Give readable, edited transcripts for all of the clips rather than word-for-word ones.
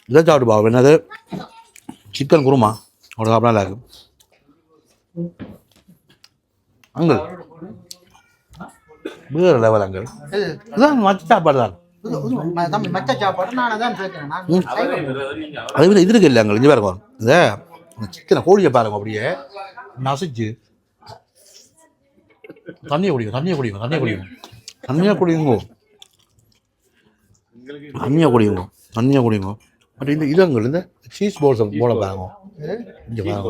இதை சாப்பிட்டு பாவம் என்னது சிக்கன் குருமா அவ்வளோ சாப்பிடலாம் இருக்கு அங்கே வேறு லெவல் அங்கே இதுதான் மற்ற சாப்பாடு தான் அது இது இருக்கு இல்லை அங்கே இங்கே பாருங்க இந்த சிக்கனை கோழியை பாருங்க அப்படியே நசிச்சு தண்ணியை குடிக்கும் தண்ணியை குடிக்கும் தண்ணியை குடிக்கும் தண்ணியாக குடிக்குங்கோ தண்ணியாக குடிக்குங்க தண்ணியாக குடிங்க பட் இந்த இதங்கள் இந்த சீஸ் போல்ஸ் போல பாருங்க இங்கே பாருங்க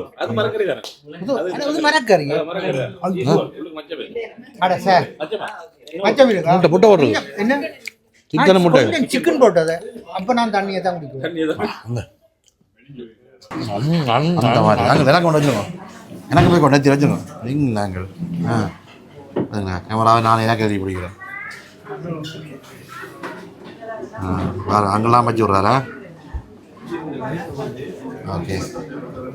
முட்டை முட்டை போட்டுருக்கு சிக்கன் முட்டை சிக்கன் போட்டது அப்போ நான் தண்ணியை தான் குடிக்கிறேன் அந்த மாதிரி நாங்கள் எனக்கு கொண்டு வச்சுருக்கோம் எனக்கு போய் கொண்டு வச்சுருக்கோம் நீங்கள் நாங்கள் கேமராவை நான் எனக்கு எழுதி பிடிக்கிறேன் வேறு அங்கெல்லாம் வச்சு விட்றாரா ஓகே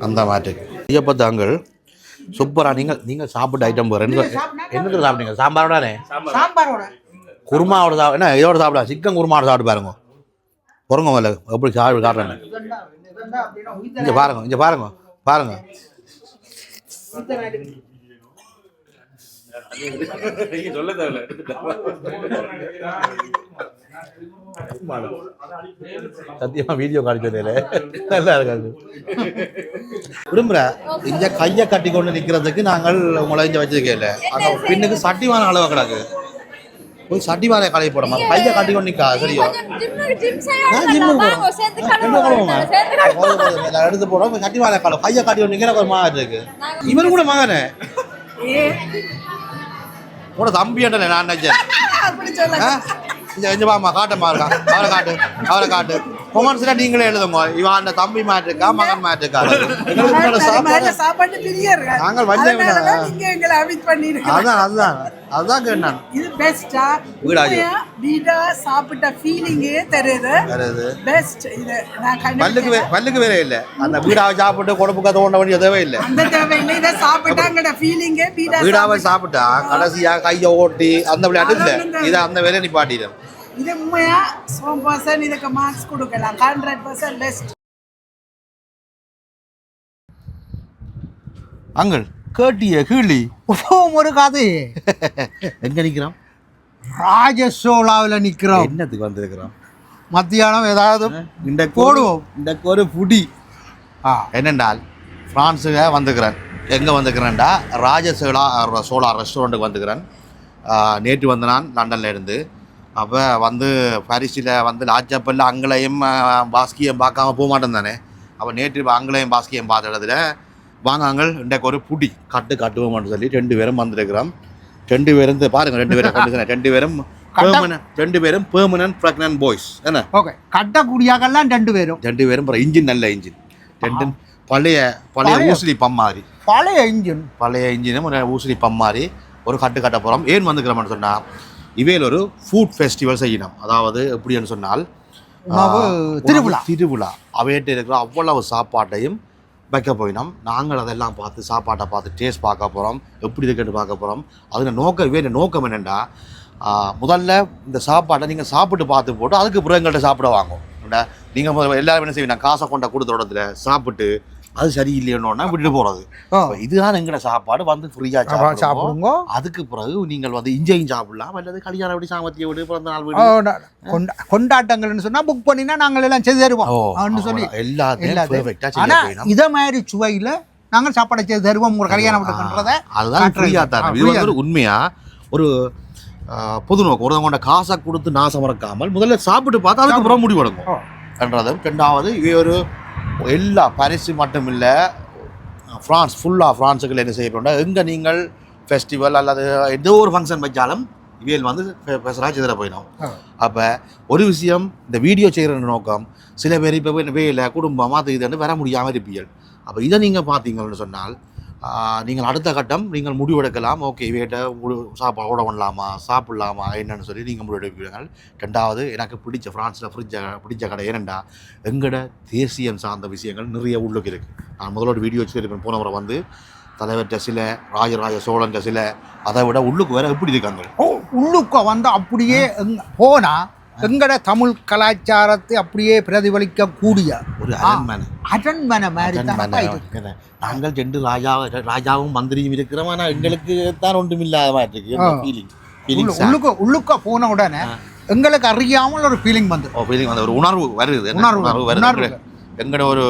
அந்த மாட்டுக்கு ஐயப்பத்து அங்கள் சூப்பராக நீங்கள் சாப்பிட்ட ஐட்டம் போகிறேன் என்னது சாப்பிட்டீங்க சாம்பாரோடனே சாம்பாரோட குருமாவோட என்ன இதோட சாப்பிடலாம் சிக்கன் குருமாவோட சாப்பிட்டு பாருங்க பொறுங்க இல்லை எப்படி சாப்பிட்டு காட்டுறேன் இங்கே பாருங்க இங்கே பாருங்க பாருங்க சத்தியமா வீடியோ காணிச்சதில்ல நல்லா இருக்காது விரும்புற இங்க கையை கட்டி கொண்டு நிக்கிறதுக்கு நாங்கள் உங்களை இங்க வச்சிருக்கே இல்லை அங்க பின்னுக்கு சட்டிவான அளவு கிடக்கு போய் சட்டிவான கலை போடமா கையை கட்டி கொண்டு நிக்கா சரியா எடுத்து போடுறோம் சட்டிவான காலை கையை கட்டி கொண்டு நிக்கிற ஒரு மாதிரி இருக்கு இவரு கூட மகனே கூட தம்பி என்ன நான் நினைச்சேன் எஞ்சபாமா காட்டமா இருக்கான் அவரை காட்டு கொமெண்ட்ஸ்ல நீங்களே எழுதுங்க இவன் அந்த தம்பி மாதிரி இருக்கா மகன் மாதிரி இருக்கா நாங்கள் அதான் கேட்டான் இது பெஸ்டா வீடா சாப்பிட்ட ஃபீலிங்கே தெரியுது பெஸ்ட் இது பல்லுக்கு வேற இல்ல அந்த வீடாவை சாப்பிட்டு கொடுப்புக்க தோண்ட வேண்டிய தேவை இல்லை அந்த தேவை இல்லை இதை சாப்பிட்டாங்கட ஃபீலிங்கே வீடாவை சாப்பிட்டா கடைசியா கையை ஓட்டி அந்த விளையாட்டு இல்லை இதை அந்த வேலையை நிப்பாட்டிடும் இது உண்மையா 100% இதுக்கு மார்க்ஸ் கொடுக்கலாம் 100% பெஸ்ட் அங்கள் கேட்டிய கீழி ஒரு கதை எங்க நிக்கிறோம் ராஜசோலாவில் நிற்கிறோம் என்னத்துக்கு வந்திருக்கிறோம் மத்தியானம் ஏதாவது இந்த போடுவோம் இந்த ஒரு புடி என்னென்றால் ஃப்ரான்ஸுக்கு வந்துக்கிறேன் எங்கே வந்துக்கிறேன்டா சோலா ரெஸ்டாரண்ட்டுக்கு வந்துக்கிறேன் நேற்று வந்து நான் லண்டனில் இருந்து அப்போ வந்து பாரிஸில் வந்து லாச்சப்பல்ல அங்களையும் பாஸ்கியம் பார்க்காம போக மாட்டேன் தானே அப்போ நேற்று அங்களையும் பாஸ்கியம் பார்த்த இடத்துல வாங்காங்கள் இன்றைக்கு ஒரு புடி கட்டுவோம்னு சொல்லி 2 பேரும் வந்திருக்கிறோம் 2 பேரும் பாருங்க 2 பேரும் ரெண்டு பேரும் பெர்மனன்ட் ப்ரெக்னன்ட் பாய்ஸ் என்ன ஓகே கட்டக்கூடியாக்கெல்லாம் 2 பேரும் இன்ஜின் நல்ல இன்ஜின் 2 பழைய ஊசலி பம்மாரி பழைய இன்ஜினும் ஊசலி பம்மாரி ஒரு கட்ட போகிறோம் ஏன் வந்துக்கிறோம்னு சொன்னால் இவையில் ஒரு ஃபுட் ஃபெஸ்டிவல் செய்யணும் அதாவது எப்படின்னு சொன்னால் திருவிழா அவையிட்ட இருக்கிற அவ்வளவு சாப்பாட்டையும் வைக்க போயினோம் நாங்கள் அதெல்லாம் பார்த்து சாப்பாட்டை பார்த்து டேஸ்ட் பார்க்க போகிறோம் எப்படி இருக்குன்னு பார்க்க போகிறோம் அதில் நோக்கம் என்னென்னா முதல்ல இந்த சாப்பாட்டை நீங்கள் சாப்பிட்டு பார்த்து போட்டு அதுக்கு பிறகு எங்கள்கிட்ட சாப்பிட வாங்கும் நீங்கள் எல்லாரும் என்ன செய்வீங்க காசை கொண்ட கொடுத்த இடத்துல சாப்பிட்டு அது சரியில்லைன்னா விட்டுட்டு போகிறது இதுதான் எங்கட சாப்பாடு வந்து ஃப்ரீயாக சாப்பிடுங்க அதுக்கு பிறகு நீங்கள் வந்து இஞ்சையும் சாப்பிடலாம் அல்லது கல்யாண வீடு சாமத்திய வீடு பிறந்த நாள் வீடு கொண்டாட்டங்கள்னு சொன்னால் புக் பண்ணினா நாங்கள் எல்லாம் செய்து தருவோம் சொல்லி எல்லாத்தையும் இதை மாதிரி சுவையில் நாங்கள் சாப்பாடை செய்து தருவோம் ஒரு கல்யாண வீட்டுன்றதை அதுதான் ஃப்ரீயாக தரோம் இது வந்து உண்மையாக ஒரு பொது நோக்கம் ஒருத்தவங்க காசை கொடுத்து நாசம் மறக்காமல் முதல்ல சாப்பிட்டு பார்த்தா அதுக்கப்புறம் முடிவு எடுக்கும் என்றதும் 2வது இவை ஒரு எல்லா பாரிஸு மட்டும் இல்லை ஃப்ரான்ஸுக்கு என்ன செய்யப்போம்னா எங்கே நீங்கள் ஃபெஸ்டிவல் அல்லது ஏதோ ஒரு ஃபங்க்ஷன் வச்சாலும் இவையில் வந்து பெருசாக சிதற போயிடும் அப்போ ஒரு விஷயம் இந்த வீடியோ செய்கிற நோக்கம் சில பேர் இப்போ வேலை குடும்பம் அது இதுன்னு வர முடியாமல் இருப்பீர்கள் அப்போ இதை நீங்கள் பார்த்தீங்கன்னு சொன்னால் நீங்கள் அடுத்த கட்டம் நீங்கள் முடிவெடுக்கலாம் ஓகே இவையிட்ட சாப்பாடு ஓட பண்ணலாமா சாப்பிட்லாமா என்னன்னு சொல்லி நீங்கள் முடிவெடுப்பீர்கள் 2வது எனக்கு ஃப்ரான்ஸில் பிடிச்ச கடை ஏனெண்டா எங்கட தேசியம் சார்ந்த விஷயங்கள் நிறைய உள்ளுக்கு இருக்குது நான் முதலோட வீடியோ வச்சுருப்பேன் போன முறை வந்து தலைவர்கிட்ட சில ராஜராஜ சோழன்ற சில அதை விட உள்ளுக்கு வேற எப்படி இருக்காங்க உள்ளுக்க வந்து அப்படியே போனால் எங்கட தமிழ் கலாச்சாரத்தை அப்படியே பிரதிபலிக்கக்கூடிய ஒரு அரண்மனை மாதிரி தான். நாங்கள் ரெண்டு ராஜாவும் மந்திரியும் இருக்கிறோம். ஆனால் எங்களுக்கு தான் ஒன்றும் இல்லாத மாதிரி இருக்கு. உள்ளுக்க போன உடனே எங்களுக்கு அறியாமல் ஒரு ஃபீலிங் வந்து ஒரு உணர்வு வருது. எங்கட ஒரு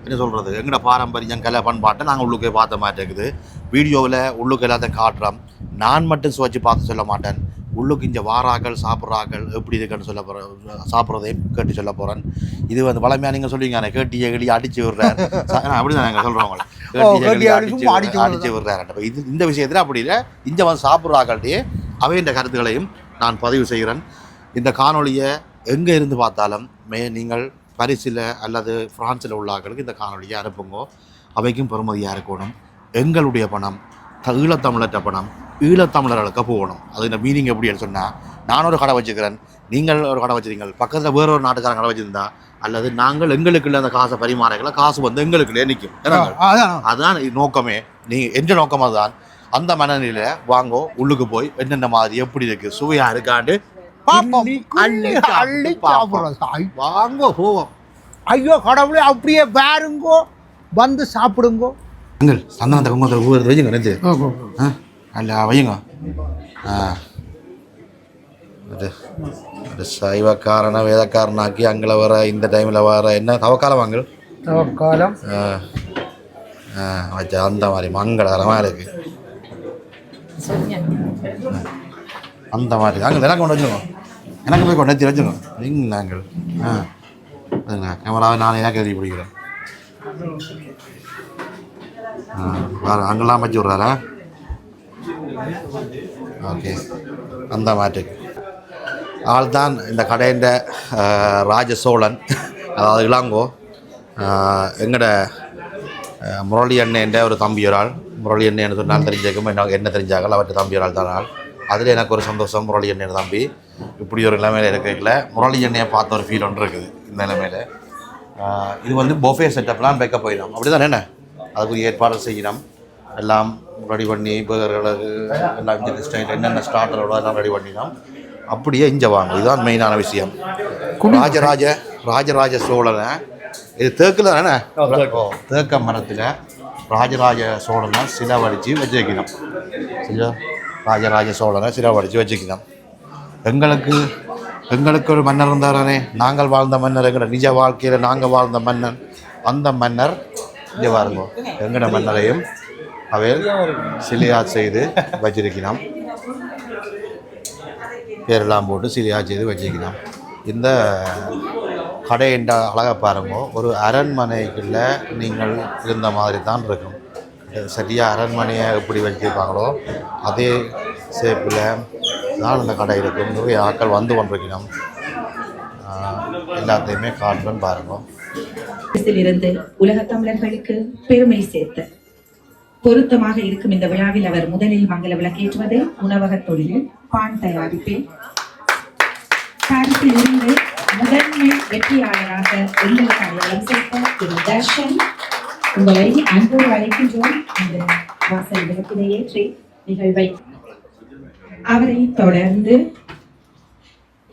என்ன சொல்கிறது, எங்கட பாரம்பரியம் கலை பண்பாட்டை நாங்கள் உள்ளுக்கே பார்த்த மாதிரி இருக்குது. வீடியோவில் உள்ளுக்கு எல்லாத்தையும் காட்டுறோம். நான் மட்டும் சுவைச்சு பார்த்து சொல்ல மாட்டேன். உள்ளுக்கு இங்கே வாராக்கள் சாப்பிட்றாக்கள் எப்படி இருக்குன்னு சொல்ல போகிறேன், சாப்பிட்றதையும் கேட்டு சொல்ல போகிறேன். இது வந்து பழமையாக நீங்கள் சொல்லுவீங்க கேட்டியை கிளி அடிச்சு விடுறாரு, அப்படி தான் நாங்கள் சொல்கிறோம். அடிச்சு விடுறாரு. இது இந்த விஷயத்தில் அப்படி இல்லை. இங்கே வந்து சாப்பிட்றாக்கள்கிட்டயே அவையின் கருத்துக்களையும் நான் பதிவு செய்கிறேன். இந்த காணொலியை எங்கே இருந்து பார்த்தாலும் நீங்கள் பரிசில் அல்லது ஃப்ரான்ஸில் உள்ள ஆட்களுக்கு இந்த காணொலியை அனுப்புங்க. அவைக்கும் பெருமதியாக இருக்கணும். எங்களுடைய பணம் ஈழத்தமிழற்ற பணம் ஈழத்தமிழர்களுக்கு போகணும். அது இந்த மீனிங் எப்படின்னு சொன்னால், நான் ஒரு கடை வச்சுக்கிறேன், நீங்கள் ஒரு கடை வச்சுருக்கீங்க, பக்கத்தில் வேற ஒரு நாட்டுக்காரன் கடை வச்சுருந்தா அல்லது நாங்கள் எங்களுக்குள்ள அந்த காசை பரிமாறங்களை காசு வந்து எங்களுக்குள்ளே நிற்கும். அதுதான் நோக்கமே. எந்த நோக்கம் அதுதான். அந்த மனநிலையில வாங்கோ, உள்ளுக்கு போய் என்னென்ன மாதிரி எப்படி இருக்கு, சுவையா இருக்காண்டு வாங்கோ போவோம். ஐயோ கடவுளே, அப்படியே பாருங்கோ, வந்து சாப்பிடுங்கோ. சந்தானத்தை குங்குமத்தில் வைங்க நினைச்சு அல்ல வையுங்க. சைவக்காரனை வேதக்காரனாக்கி அங்கே வர இந்த டைமில் வர என்ன தவக்காலம் வாங்கல் தவக்காலம் வச்ச அந்த மாதிரி மங்களகரமாக இருக்கு. அந்த மாதிரி அங்கே எனக்கு கொண்டு வச்சுக்கோங்க, எனக்கு போய் கொண்டு வச்சுக்கோங்க. நீங்கள் நாங்கள் கேமராவை நான் எனக்கு எழுதி பிடிக்கிறேன். அங்கெல்லாம் வச்சு விட்றாரா? ஓகே, அந்த மாதிரி ஆள் தான் இந்த கடையின் ராஜ சோழன், அதாவது இளங்கோ. எங்கட முரளி அண்ணன் ஒரு தம்பி ஒரு ஆள். முரளி அண்ணன் சொன்னால் தெரிஞ்சிருக்கும், என்ன தெரிஞ்சார்கள் அவற்றை தம்பி ஒரு ஆள் தான் ஆள். அதில் எனக்கு ஒரு சந்தோஷம். முரளி அண்ணன் தம்பி இப்படி ஒரு நிலைமையில் இருக்கல. முரளி எண்ணெயை பார்த்த ஒரு ஃபீல் ஒன்று இருக்குது இந்த நிலைமையில். இது வந்து பொஃபே செட்டப்லாம் பேக்கப் போயிடும், அப்படி தான் என்ன அதுக்கு ஏற்பாடு செய்யணும். எல்லாம் ரெடி பண்ணி பேர்களுக்கு எல்லாம் இன்ஜின் ஸ்டைல் என்னென்ன ஸ்டார்டரோட எல்லாம் ரெடி பண்ணினோம். அப்படியே இங்கே வாங்க. இதுதான் மெயினான விஷயம். ராஜராஜ சோழனை இது தேக்கில் தானே, தேக்க மரத்தில் ராஜராஜ சோழனை சிலை வடித்து வச்சு வைக்கணும். சரியா? ராஜராஜ சோழனை சிலை வடித்து வச்சுக்கணும். எங்களுக்கு ஒரு மன்னர் இருந்தாரானே, நாங்கள் வாழ்ந்த மன்னர், எங்களோட நிஜ வாழ்க்கையில் நாங்கள் வாழ்ந்த மன்னன். அந்த மன்னர் இங்கே பாருங்க, எங்களோட மன்னரையும் அவையில் சிலையா செய்து வச்சிருக்கணும். பேரெல்லாம் போட்டு சிலையா செய்து வச்சிருக்கணும். இந்த கடையின் அழகாக பாருங்க, ஒரு அரண்மனைக்குள்ள நீங்கள் இருந்த மாதிரி தான் இருக்கும். சரியாக அரண்மனையை எப்படி வச்சுருப்பாங்களோ அதே ஷேப்பில் தான் இந்த கடை இருக்கும். நிறைய ஆட்கள் வந்து கொண்டிருக்கணும். எல்லாத்தையுமே காட்டுன்னு பாருங்க. இருந்து உலக தமிழர்களுக்கு பெருமை சேர்த்த பொருத்தமாக இருக்கும் இந்த விழாவில் அவர் முதலில் மங்கள விளக்கேற்றுவது உணவக தொழிலில் பான் தயாரிப்பில் பாரிஸில் இருந்து முதன்மை வெற்றியாளராக எங்களுக்கு அடையாளம் சேர்த்த திரு தர்ஷன் உங்களை அன்போடு அழைக்கின்றோம். இந்த வாசல் விளக்கினை ஏற்றி நிகழ்வை அவரை தொடர்ந்து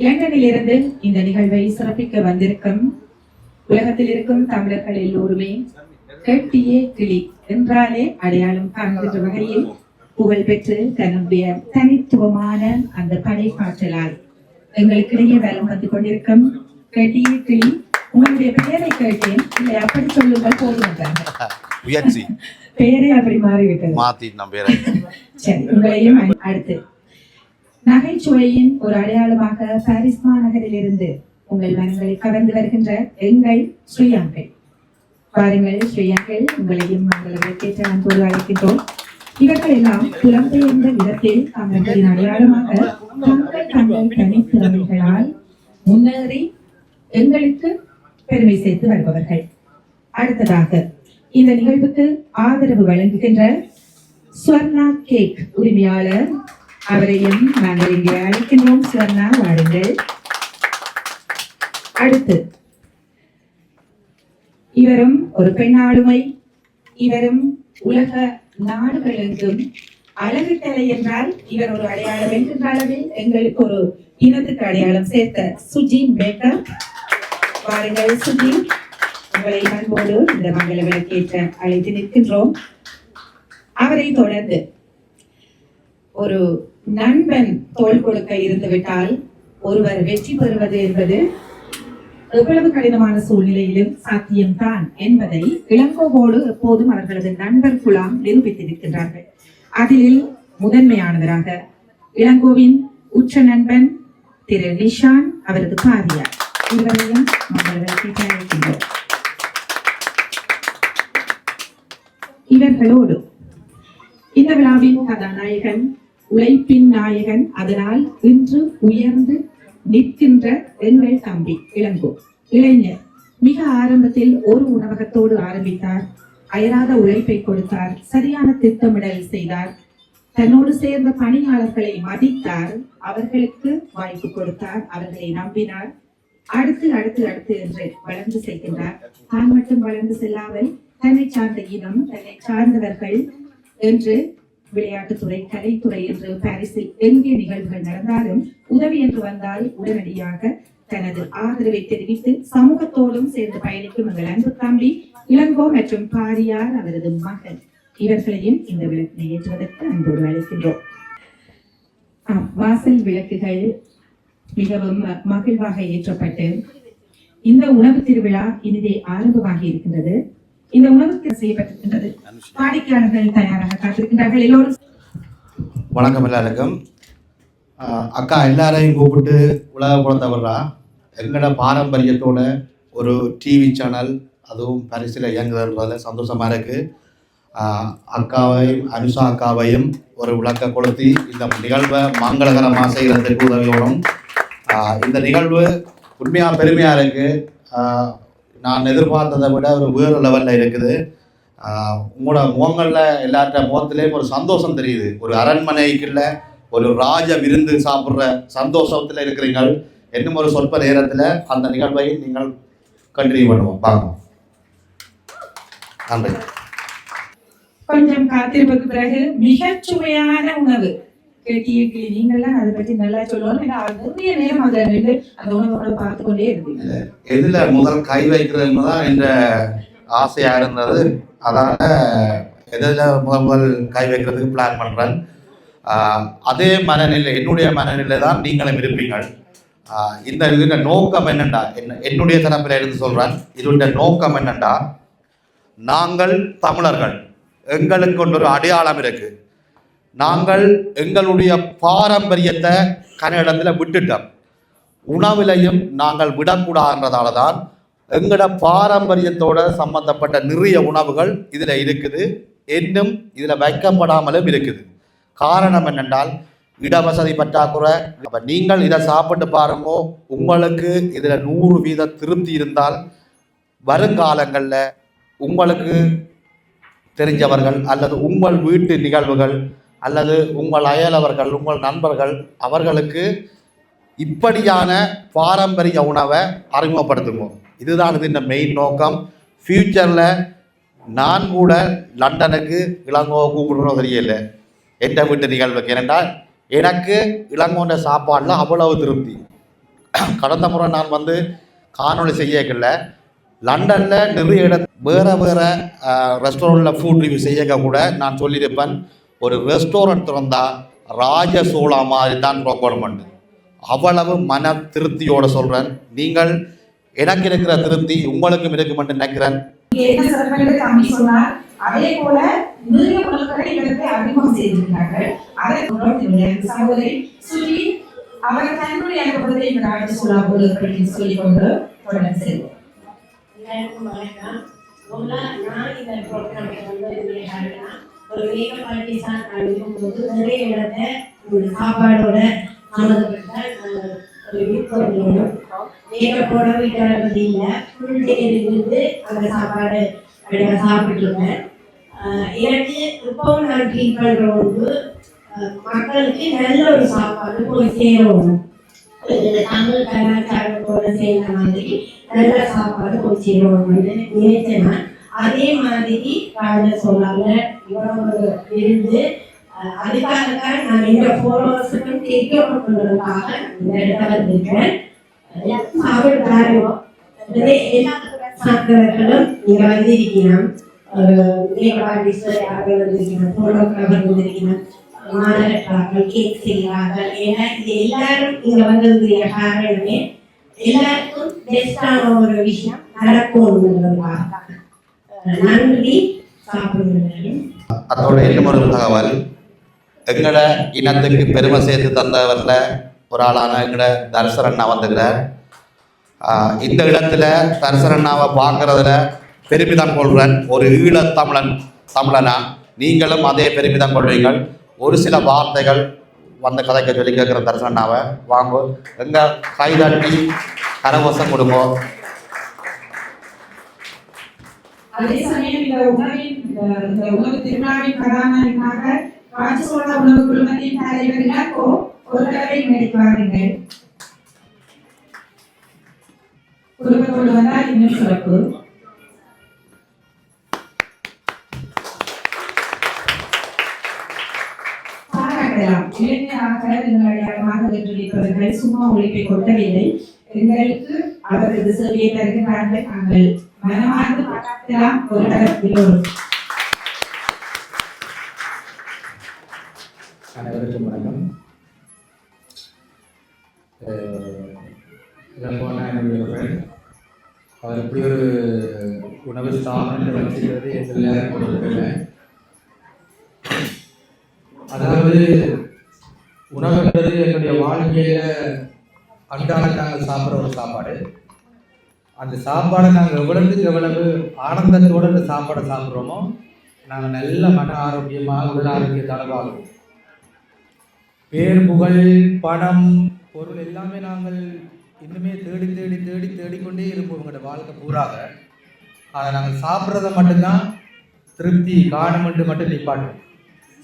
லண்டனில் இருந்து இந்த நிகழ்வை சிறப்பிக்க வந்திருக்கும் உலகத்தில் இருக்கும் தமிழர்கள் எல்லோருமே கட்டியே கிளி என்றாலே அடையாளம் காண்கின்ற வகையில் புகழ் பெற்று தன்னுடைய தனித்துவமான அந்த படைப்பாற்றலால் எங்களுக்கிடையே வலம் வந்து கொண்டிருக்கும் கட்டியே கிளி. உங்களுடைய பெயரை கேட்டேன், இல்லை அப்படி சொல்லுங்கள் போதும், பெயரே அப்படி மாறிவிட்டது. சரி, உங்களையும் அடுத்து நகைச்சுவையின் ஒரு அடையாளமாக பாரிஸ் மாநகரில் இருந்து உங்கள் மனங்களை கவர்ந்து வருகின்ற எங்கள் ஸ்ரீயாங்கை. பாருங்கள் ஸ்ரீயாங்கை, உங்களையும் மங்களத்தை அன்போடு அழைக்கின்றோம். இவர்கள் எல்லாம் புலம்பெயர்ந்த விதத்தில் தமிழர்களின் அடையாளமாக தங்கள் தனித்திறமைகளால் முன்னேறி எங்களுக்கு பெருமை சேர்த்து வருபவர்கள். அடுத்ததாக இந்த நிகழ்வுக்கு ஆதரவு வழங்குகின்ற ஸ்வர்ணா கேக் உரிமையாளர், அவரையும் நாங்கள் இங்கே அழைக்கின்றோம். ஸ்வர்ணா, வாருங்கள். அடுத்து இவரும் ஒரு பெண் ஆளுமை. இவரும் உலக நாடுகளெங்கும் அழகு கலை என்றால் இவர் ஒரு அடையாளம் என்கின்ற அளவில் எங்களுக்கு ஒரு இனத்துக்கு அடையாளம் சேர்த்த சுஜீன் பேக்கர். வாருங்கள் சுஜீன், உங்களை அன்போடு இந்த மங்கள விளக்கேற்ற அழைத்து நிற்கின்றோம். அவரை தொடர்ந்து ஒரு நண்பன் தோள் கொடுக்க இருந்துவிட்டால் ஒருவர் வெற்றி பெறுவது என்பது எவ்வளவு கடினமான சூழ்நிலையிலும் சாத்தியம்தான் என்பதை இளங்கோவோடு எப்போதும் அவர்களது நண்பர் குழாம் நிரூபித்திருக்கின்றார்கள். அதில் முதன்மையானவராக இளங்கோவின் உச்ச நண்பன் திரு நிஷான், அவரது பாரியார், இருவரையும் அழைக்கின்றோம். இவர்களோடு இந்த விழாவின் கதாநாயகன், உழைப்பின் நாயகன், அதனால் இன்று உயர்ந்து நிற்கின்ற எங்கள் தம்பி இளங்கோ. இளைஞர், மிக ஆரம்பத்தில் ஒரு உணவகத்தோடு ஆரம்பித்தார். அயராத உழைப்பை கொடுத்தார், சரியான திட்டமிடல் செய்தார், தன்னோடு சேர்ந்த பணியாளர்களை மதித்தார், அவர்களுக்கு வாய்ப்பு கொடுத்தார், அவர்களை நம்பினார். அடுத்து அடுத்து அடுத்து என்று வளர்ந்து செல்கின்றார். தான் மட்டும் வளர்ந்து செல்லாமல் தன்னை சார்ந்த இனம், தன்னை சார்ந்தவர்கள் என்று விளையாட்டுத்துறை, கலைத்துறை என்று பாரிஸில் எங்கே நிகழ்வுகள் நடந்தாலும் உதவி என்று வந்தால் உடனடியாக தனது ஆதரவை தெரிவித்து சமூகத்தோடும் சேர்ந்து பயணிக்கும் எங்கள் அன்பு தம்பி இளங்கோ மற்றும் பாரியார், அவரது மகன், இவர்களையும் இந்த விளக்கினை ஏற்றுவதற்கு அன்போடு அழைக்கின்றோம். வாசல் விளக்குகள் மிகவும் மகிழ்வாக ஏற்றப்பட்டு இந்த உணவு திருவிழா இனிதே ஆரம்பமாகி இருக்கின்றது. இந்த உணவுக்கு செய்யப்பட்டிருக்கின்றது. வாடிக்கையாளர்கள் தயாராக காத்திருக்கின்றார்கள். எல்லோரும் வணக்கம் எல்லாருக்கும். அக்கா எல்லாரையும் கூப்பிட்டு உலக குழந்தவர்றா எங்களோட பாரம்பரியத்தோட ஒரு டிவி சேனல் அதுவும் பரிசில் இயங்குறதுல சந்தோஷமாக இருக்குது. அக்காவையும் அனுஷா அக்காவையும் ஒரு விளக்க கொளுத்தி இந்த நிகழ்வை மங்களகரமாக செய்கிறதுக்கு உதவியோடும் இந்த நிகழ்வு உண்மையாக பெருமையாக இருக்குது. நான் எதிர்பார்த்ததை விட ஒரு வேறு லெவலில் இருக்குது. உங்களோட முகங்களில் எல்லார்ட்ட முகத்திலேயும் ஒரு சந்தோஷம் தெரியுது. ஒரு அரண்மனைக்குள்ள ஒரு ராஜ விருந்து சாப்பிட்ற சந்தோஷத்தில் இருக்கிறீங்கள். இன்னும் ஒரு சொற்ப நேரத்தில் அந்த நிகழ்வை நீங்கள் கண்டினியூ பண்ணுவோம். பார்க்கணும். நன்றி. கொஞ்சம் காத்திருப்புக்கு பிறகு மிகச் சுவையான உணவு கேட்டீர்கள். நீங்கள்லாம் அதை பற்றி நல்லா சொல்லணும். நிறைய நேரம் அதை அந்த உணவோட பார்த்து கொண்டே இருந்தீங்க. எதுல முதல் கை வைக்கிறதுன்னு தான் என்ற ஆசையா இருந்தது. அதனால எதுல முதல் கை வைக்கிறதுக்கு பிளான் பண்றேன். அதே மனநிலை, என்னுடைய மனநிலை தான் நீங்களும் இருப்பீங்கள். இந்த நோக்கம் என்னண்டா, என்னுடைய தரப்பில் இருந்து சொல்றேன். இதோட நோக்கம் என்னண்டா, நாங்கள் தமிழர்கள், எங்களுக்கு ஒரு அடையாளம் இருக்கு. நாங்கள் எங்களுடைய பாரம்பரியத்தை கன்னடத்தில் விட்டுட்டோம். உணவிலையும் நாங்கள் விடக்கூடாதுன்றதால தான் எங்களோட பாரம்பரியத்தோட சம்பந்தப்பட்ட நிறைய உணவுகள் இதில் இருக்குது. இன்னும் இதில் வைக்கப்படாமலும் இருக்குது. காரணம் என்னென்றால் இடவசதி பற்றாக்குறை. அப்போ நீங்கள் இதை சாப்பிட்டு பாருங்கோ, உங்களுக்கு இதில் 100% திருப்தி இருந்தால் வருங்காலங்களில் உங்களுக்கு தெரிஞ்சவர்கள் அல்லது உங்கள் வீட்டு நிகழ்வுகள் அல்லது உங்கள் அயலவர்கள், உங்கள் நண்பர்கள், அவர்களுக்கு இப்படியான பாரம்பரிய உணவை அறிமுகப்படுத்துங்க. இதுதான் இந்த மெயின் நோக்கம். ஃப்யூச்சரில் நான் கூட லண்டனுக்கு இளங்கோவை கூப்பிடுறோம் தெரியல எந்த வீட்டு நிகழ்வுக்கு. ஏனென்றால் எனக்கு இளங்கோன்ற சாப்பாடில் அவ்வளவு திருப்தி. கடந்த முறை நான் வந்து காணொலி செய்யக்கல, லண்டனில் நிறைய வேறு வேறு ரெஸ்டாரண்ட்டில் ஃபுட் ரிவ்யூ செய்யக்க கூட நான் சொல்லியிருப்பேன், ஒரு ரெஸ்டாரண்ட் திறந்தால் ராஜசோழா மாதிரி தான் ப்ரோக்ரான்மெண்ட். அவ்வளவு மன திருப்தியோடு சொல்கிறேன். நீங்கள் எனக்கு இருக்கிற திருப்தி உங்களுக்கும் இருக்கும் என்று நினைக்கிறேன். அதே போல நிறைய பொருட்களை இவருக்கு அறிமுகம் செய்திருக்கிறார்கள். அதை சகோதரி சுஜி அவர் தன்னுடைய அனுபவத்தை இந்த ராஜசோழா பொருட்களை சொல்லிக் கொண்டு தொடர்ந்து செல்வோம். நான் இந்த ப்ரோக்ராமுக்கு வந்து ஒரு மேக்கப் ஆர்டிஸ்டாக இருக்கும்போது நிறைய இடத்த சாப்பாடோட சம்மந்தப்பட்ட ஒரு விற்பனை மேக்கப்போட வீட்டு இல்லை, ஃபுல் டே இருந்து அந்த சாப்பாடு அப்படியே சாப்பிட்டுருக்கேன். எனக்கு இப்போவும் நான் ஃபீல் பண்ணுற வந்து மக்களுக்கு நல்ல ஒரு சாப்பாடு போய் சேரணும். தமிழ் கலாச்சாரத்தோட சேர்ந்த மாதிரி நல்ல சாப்பாடு போய் சேரணும்னு நினைச்சேன். அதே மாதிரி ராஜசோழாவில் இவ்வளவு இருந்து அதுக்காக தான் நான் இந்த ஃபாலோவர்ஸுக்கும் தெரியப்படுத்துவதற்காக இந்த இடத்துல வந்திருக்கேன். சாப்பிட்டாரோ எல்லா சாப்பிட்டவர்களும் இங்க வந்திருக்கணும். மேக்கப் ஆர்டிஸ்ட் யார்கள் வந்திருக்கணும், போட்டோகிராஃபர் வந்திருக்கணும், மாநகராக்கள், கேக் செய்கிறார்கள். ஏன்னா இது எல்லாரும் இங்க வந்ததுடைய காரணமே எல்லாருக்கும் பெஸ்டான ஒரு விஷயம் நடக்கும். நன்றி. சாப்பிடுங்கள். அதோட இன்னும் ஒரு தகவல், எங்களோட இனத்துக்கு பெருமை சேர்த்து தந்தவரில் ஒரு ஆளான எங்களோட தர்சரண்ணா வந்துக்கிறார். இந்த இடத்துல தர்சரண்ணாவை பார்க்கறதுல பெருமிதம் கொள்கிறேன். ஒரு தமிழனா நீங்களும் அதே பெருமிதம் கொள்வீங்கள். ஒரு சில வார்த்தைகள் வந்து கதைக்க சொல்லி கேட்குற தர்சரண்ணாவை வாங்க, எங்கள் கைதட்டி கரவசம் கொடுங்க. அதே சமயம் இந்த உணவு திருவிழாவின் கதாநாயகனாக ராஜசோழ உணவு குழுமத்தின் தலைவர் இலக்கோ ஒரு தடவை நடிப்பார்கள். குடும்பத்தோடு வந்தால் இன்னும் சிறப்பு. பாராட்டலாம். இளைஞராக எங்களுடைய வெற்றியவர்கள் சும்மா உழைப்பை கொட்டவில்லை. எங்களுக்கு அவரது சேவையை தருகிறார்கள். நாங்கள் மனமார்ந்து பாராட்டலாம். ஒரு எல்லோரும். அனைவருக்கும் வணக்கம். அவர் இப்படி ஒரு உணவு ஸ்தாபனத்தை வச்சுக்கிறது எங்கள் கொடுக்கல. அதாவது உணவுன்றது எங்களுடைய வாழ்க்கையில் அன்றாடம் நாங்கள் சாப்பிட்ற ஒரு சாப்பாடு. அந்த சாப்பாடை நாங்கள் எவ்வளவு ஆனந்தத்தோடு அந்த சாப்பாடை சாப்பிட்றோமோ நாங்கள் நல்ல மன ஆரோக்கியமாக உடல் ஆரோக்கியத்தோட வாழ்வோம். பேர், புகழ், பணம், பொருள் எல்லாமே நாங்கள் இன்னுமே தேடிக்கொண்டே இருப்போம் எங்களோட வாழ்க்கை பூராக. அதை நாங்கள் சாப்பிட்றத மட்டும்தான் திருப்தி காணுமென்று மட்டும் நிப்பாட்டோம்.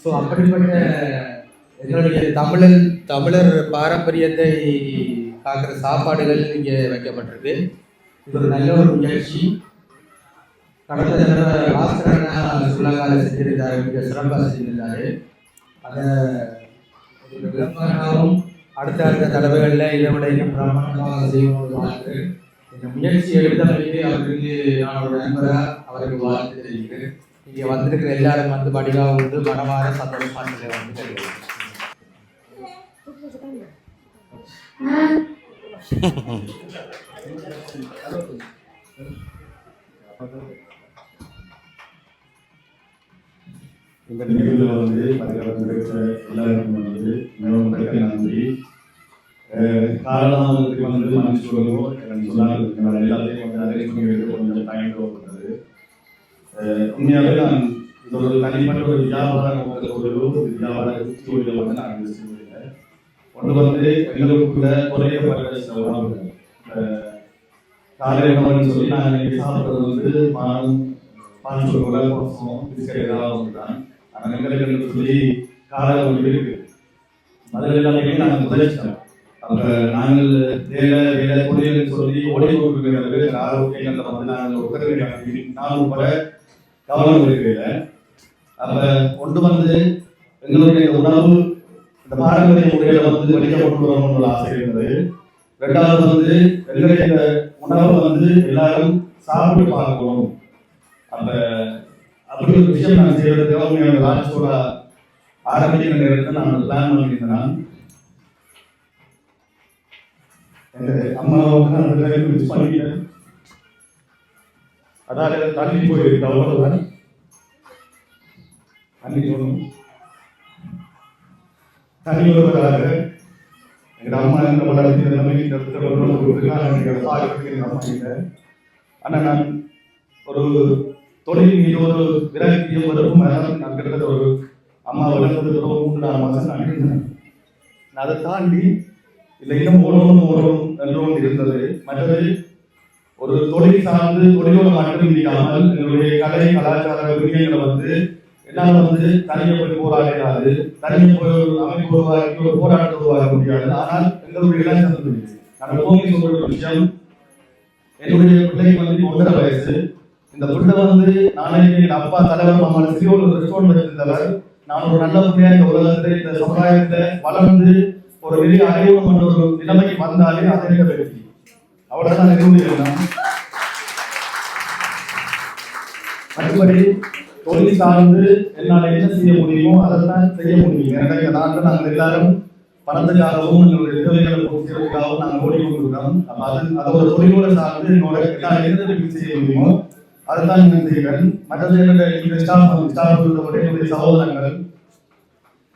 ஸோ அப்படிப்பட்ட எங்களுடைய தமிழர் பாரம்பரியத்தை காக்கிற சாப்பாடுகள் இங்கே வைக்கப்பட்டிருக்கு. இது ஒரு நல்ல ஒரு முயற்சி. கடந்த தடவை பாஸ்கரண்ணா சுலங்கால செஞ்சிருந்தாரு, மிக சிறப்பாக செஞ்சிருந்தாரு. அதை விளம்பரமாகவும் அடுத்த தடவைகளில் இதை விட இன்னும் பிரமாண்டமாக செய்யணும். இந்த முயற்சி எடுத்தவர்களுக்கு அவருக்கு நான் ஒரு நண்பராக அவருக்கு வாழ்த்து தெரிவிக்கிறேன். இங்கே வந்திருக்கிற எல்லாரும் வந்து வடிவாக வந்து மனமாற சந்தோஷமாக வந்து தெரிவிக்கிறேன். இந்த நிகழ்வில் வந்து எல்லாருக்கும் வந்து மிகவும் நன்றி. காரணத்துக்கு வந்து மன்னிச்சு கொள்வோம். எனக்கு சொன்னாங்க எல்லாத்தையும் வந்து அரேஞ்ச் பண்ணி வைக்க கொஞ்சம் டைம் தேவைப்பட்டது. உண்மையாகவே நான் இது ஒரு தனிப்பட்ட ஒரு வியாபாரம் வியாபார தொழிலை வந்து நான் செய்யவில்லை. ஒன்று வந்து எங்களுக்குள்ள குறையப்பட்ட செலவாக காலை உணவுன்னு சொல்லி நாங்கள் இங்கே சாப்பிட்றது வந்து பால் சொல்ல பிஸ்கட் ஏதாவது தான். ஆனால் எங்களுக்கு சொல்லி காலை ஒன்று இருக்கு. அதில் எல்லாமே நாங்கள் முதலிச்சிட்டோம். அப்போ நாங்கள் வேலை தொழில்னு சொல்லி ஓடி கொடுக்குறது ஆரோக்கியங்களை வந்து நாங்கள் உட்கார நானும் கூட கவனம் இருக்கிறது. அப்போ கொண்டு வந்து எங்களுடைய உணவு இந்த பாரம்பரிய முறையில வந்து வெளிக்கப்பட்டு வரணும்னு ஆசை இருந்தது. ரெண்டாவது வந்து எங்களுடைய உணவை வந்து எல்லாரும் சாப்பிட்டு பார்க்கணும். அப்ப அப்படி ஒரு விஷயம் நான் செய்வதற்காக ராஜசோட ஆரம்பிக்கிற நேரத்தில் நான் பிளான் பண்ணியிருந்தேன். அம்மாவை வந்து அந்த நேரத்தில் மிஸ் பண்ணிட்டேன். அதாவது தள்ளி போயிருக்கு. அவ்வளவுதான் அன்னைக்கு ஒன்றும் தனி ஒருவராக எங்கள் அம்மா இந்த வளர்ச்சி ஆனால் நான் ஒரு தொழில் மீது ஒரு விராக்கியம் வரும். நான் கிட்டத்தட்ட ஒரு அம்மா வளர்ந்தது 3-4 மாதம் நான் இருந்தேன். அதை தாண்டி இல்லை இன்னும் ஓடணும் என்றும் இருந்தது. மற்றது ஒரு தொழில் சார்ந்து தொழிலோடு மட்டும் இல்லாமல் என்னுடைய கலை கலாச்சார விரும்பிகளை வந்து என்னால் வந்து தனியை போய் போராடாது, தனியை போய் ஒரு அமைப்பு உருவாக்கி ஒரு போராட்டத்தை உருவாக்க முடியாது. ஆனால் எங்களுடைய இளைஞர்கள் நான் எப்பவுமே சொல்ற ஒரு விஷயம், என்னுடைய பிள்ளைக்கு வந்து 1.5 வயசு. இந்த பிள்ளை வந்து நாளைக்கு எங்கள் அப்பா தலைவர் மாமான சிறிய ஒரு ரெஸ்டாரண்ட் வச்சிருந்தவர். நான் ஒரு நல்ல முறையா இந்த உலகத்தை இந்த சமுதாயத்தை வளர்ந்து ஒரு பெரிய அறிமுகம் என்ற ஒரு நிலைமைக்கு வந்தாலே அதை எனக்கு வெற்றி. அவ்வளவுதான் என்னுடைய. மற்றபடி தொழில் சார்ந்து என்னால் என்ன செய்ய முடியுமோ அதைத்தான் செய்ய முடியும். எனக்கு நாங்கள் எல்லாரும் பணத்துக்காகவும் எங்களுடைய தேவைகளை பூர்த்திகளுக்காகவும் நாங்கள் ஓடிக்கொண்டிருக்கிறோம். அது ஒரு தொழிலோட சார்ந்து என்னோட என்னால் என்ன செய்ய முடியுமோ அதைத்தான் நான் செய்கிறேன். மற்றது என்னுடைய ஸ்டாஃப் சகோதரங்கள்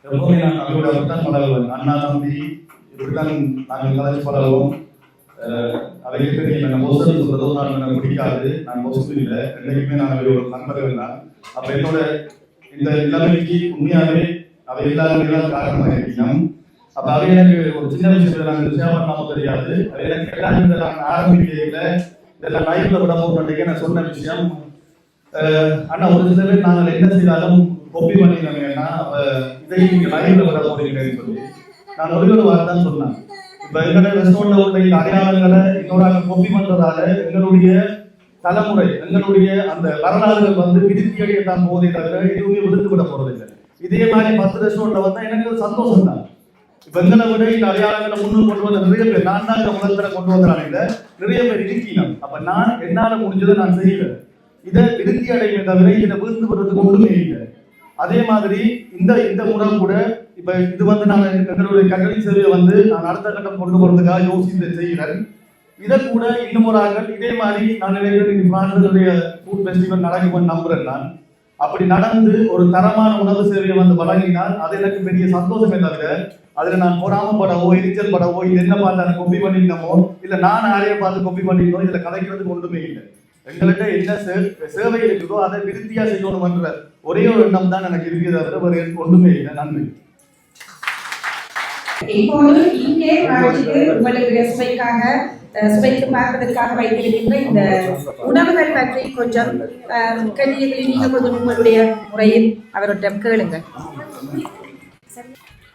எப்பவுமே நான் அவர்களோட பழகுவேன். அண்ணா தம்பி இப்படித்தான் நாங்கள் கலைச்சு பழகுவோம். அவைக்கு தெரியும் நம்ம மோசடி சொல்றதோ நான் எனக்கு பிடிக்காது. நான் மோசடி இல்லை, என்றைக்குமே நாங்கள் ஒரு நண்பர்கள் தான். அப்ப என்னோட இந்த நிலைமைக்கு உண்மையாகவே அவை எல்லாரும் காரணமாக இருக்கணும். அப்ப அவை எனக்கு ஒரு சின்ன விஷயத்துல நாங்கள் சேவை பண்ணாம தெரியாது. அவை எனக்கு நாங்கள் ஆரம்பிக்கையில இதெல்லாம் லைஃப்ல விட போட்டு நான் சொன்ன விஷயம், ஆனா ஒரு சில பேர் நாங்கள் என்ன செய்தாலும் கொப்பி பண்ணிடுறாங்கன்னா அப்ப இதை நீங்க லைஃப்ல விட போறீங்கன்னு சொல்லி நான் ஒரு வார்த்தை தான் சொன்னேன். இப்ப எங்களுடைய ரெஸ்டாரண்ட்ல உள்ள அடையாளங்களை இன்னொரு கொப்பி பண்றதால எங்களுடைய தலைமுறை எங்களுடைய அந்த வரலாறுகள் வந்து விருத்தி அடையத்தான் போதே தவிர எதுவுமே விடுத்து விட போறதில்லை. இதே மாதிரி 10 ரெஸ்டாரண்ட்ல வந்தா எனக்கு சந்தோஷம் தான். இப்ப எங்களை விட இந்த அடையாளங்களை முன்னும் கொண்டு வந்த நிறைய பேர், நான் தான் இந்த உலகத்துல கொண்டு வந்தாங்க நிறைய பேர் இருக்கணும். அப்ப நான் என்னால முடிஞ்சதை நான் செய்வேன். இதை விருத்தி அடையுமே தவிர இதை விழுந்து விடுறதுக்கு ஒன்றுமே இல்லை. அதே மாதிரி இந்த முறை கூட இப்ப இது வந்து நான் எங்களுடைய கல்வி சேவையை வந்து நான் அடுத்த கட்டம் கொண்டு போறதுக்காக யோசித்து செய்கிறேன். இதை கூட இன்னும் ஒரு ஆள்கள் இதே மாதிரி நான் நினைக்கிறேன் பிரான்ஸுடைய ஃபுட் ஃபெஸ்டிவல் நடக்கும்னு நம்புறேன். நான் அப்படி நடந்து ஒரு தரமான உணவு சேவையை வந்து வழங்கினால் அது எனக்கு பெரிய சந்தோஷமே தவிர அதுல நான் பொறாமப்படவோ எரிச்சல் படவோ இது என்ன பார்த்து எனக்கு கொப்பி பண்ணிக்கணுமோ இல்ல நான் யாரைய பார்த்து கொப்பி பண்ணிக்கணும் இதுல கதைக்கிறதுக்கு ஒன்றுமே இல்லை. எங்கள்கிட்ட என்ன சேவை இருக்குதோ அதை விருத்தியா செய்யணும்ன்ற ஒரே ஒரு எண்ணம் தான் எனக்கு இருக்கிறத தவிர வேறு ஒன்றுமே இல்லை. நன்றி. இப்போது இங்கே உங்களுக்கு சுவைக்கு பார்ப்பதற்காக வைத்திருக்கின்ற இந்த உணவுகள் பற்றி கொஞ்சம் கேள்விகளை நீங்கள் கொஞ்சம் உங்களுடைய முறையில் அவரிடம் கேளுங்க.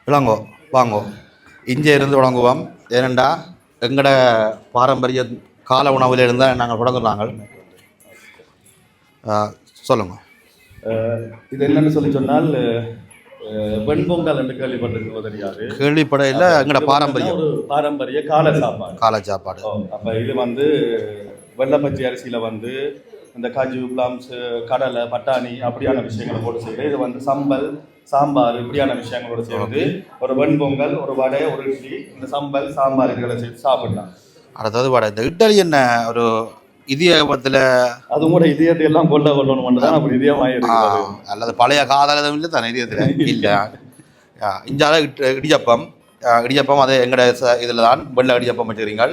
விளங்கோ வாங்கோ இங்கே இருந்து தொடங்குவோம். ஏனெண்டா எங்களோட பாரம்பரிய கால உணவில் இருந்தால் நாங்கள் தொடங்குறாங்க. சொல்லுங்க. இது என்னன்னு சொல்லி சொன்னால் வெண்பொங்கல் என்று கேள்விப்பட்டிருக்கிறது தெரியாது. கேள்விப்படையில் எங்களோட பாரம்பரியம் ஒரு பாரம்பரிய கால சாப்பாடு. அப்ப இது வந்து வெள்ளப்பச்சி அரிசியில வந்து இந்த காஜு பிளாம்ஸ் கடலை பட்டாணி அப்படியான விஷயங்களை போட்டு செய்யுது. இது வந்து சம்பல் சாம்பார் இப்படியான விஷயங்களோட சேர்ந்து ஒரு வெண்பொங்கல் ஒரு வடை ஒரு இட்லி இந்த சம்பல் சாம்பார் இதுகளை சேர்த்து சாப்பிடலாம். அடுத்தது வடை. இந்த இட்லி என்ன ஒரு இதயத்தில் அதுவும் கூட இதயத்தை எல்லாம் கொள்ளணும் மட்டும்தான் அப்படி இதயமாயிருக்கு. அல்லது பழைய காதலும் இல்லை தானே இதயத்தில் இல்லை. இஞ்சால இடியப்பம் அது எங்கட இதில் தான் வெள்ளை இடியப்பம் வச்சுக்கிறீங்க.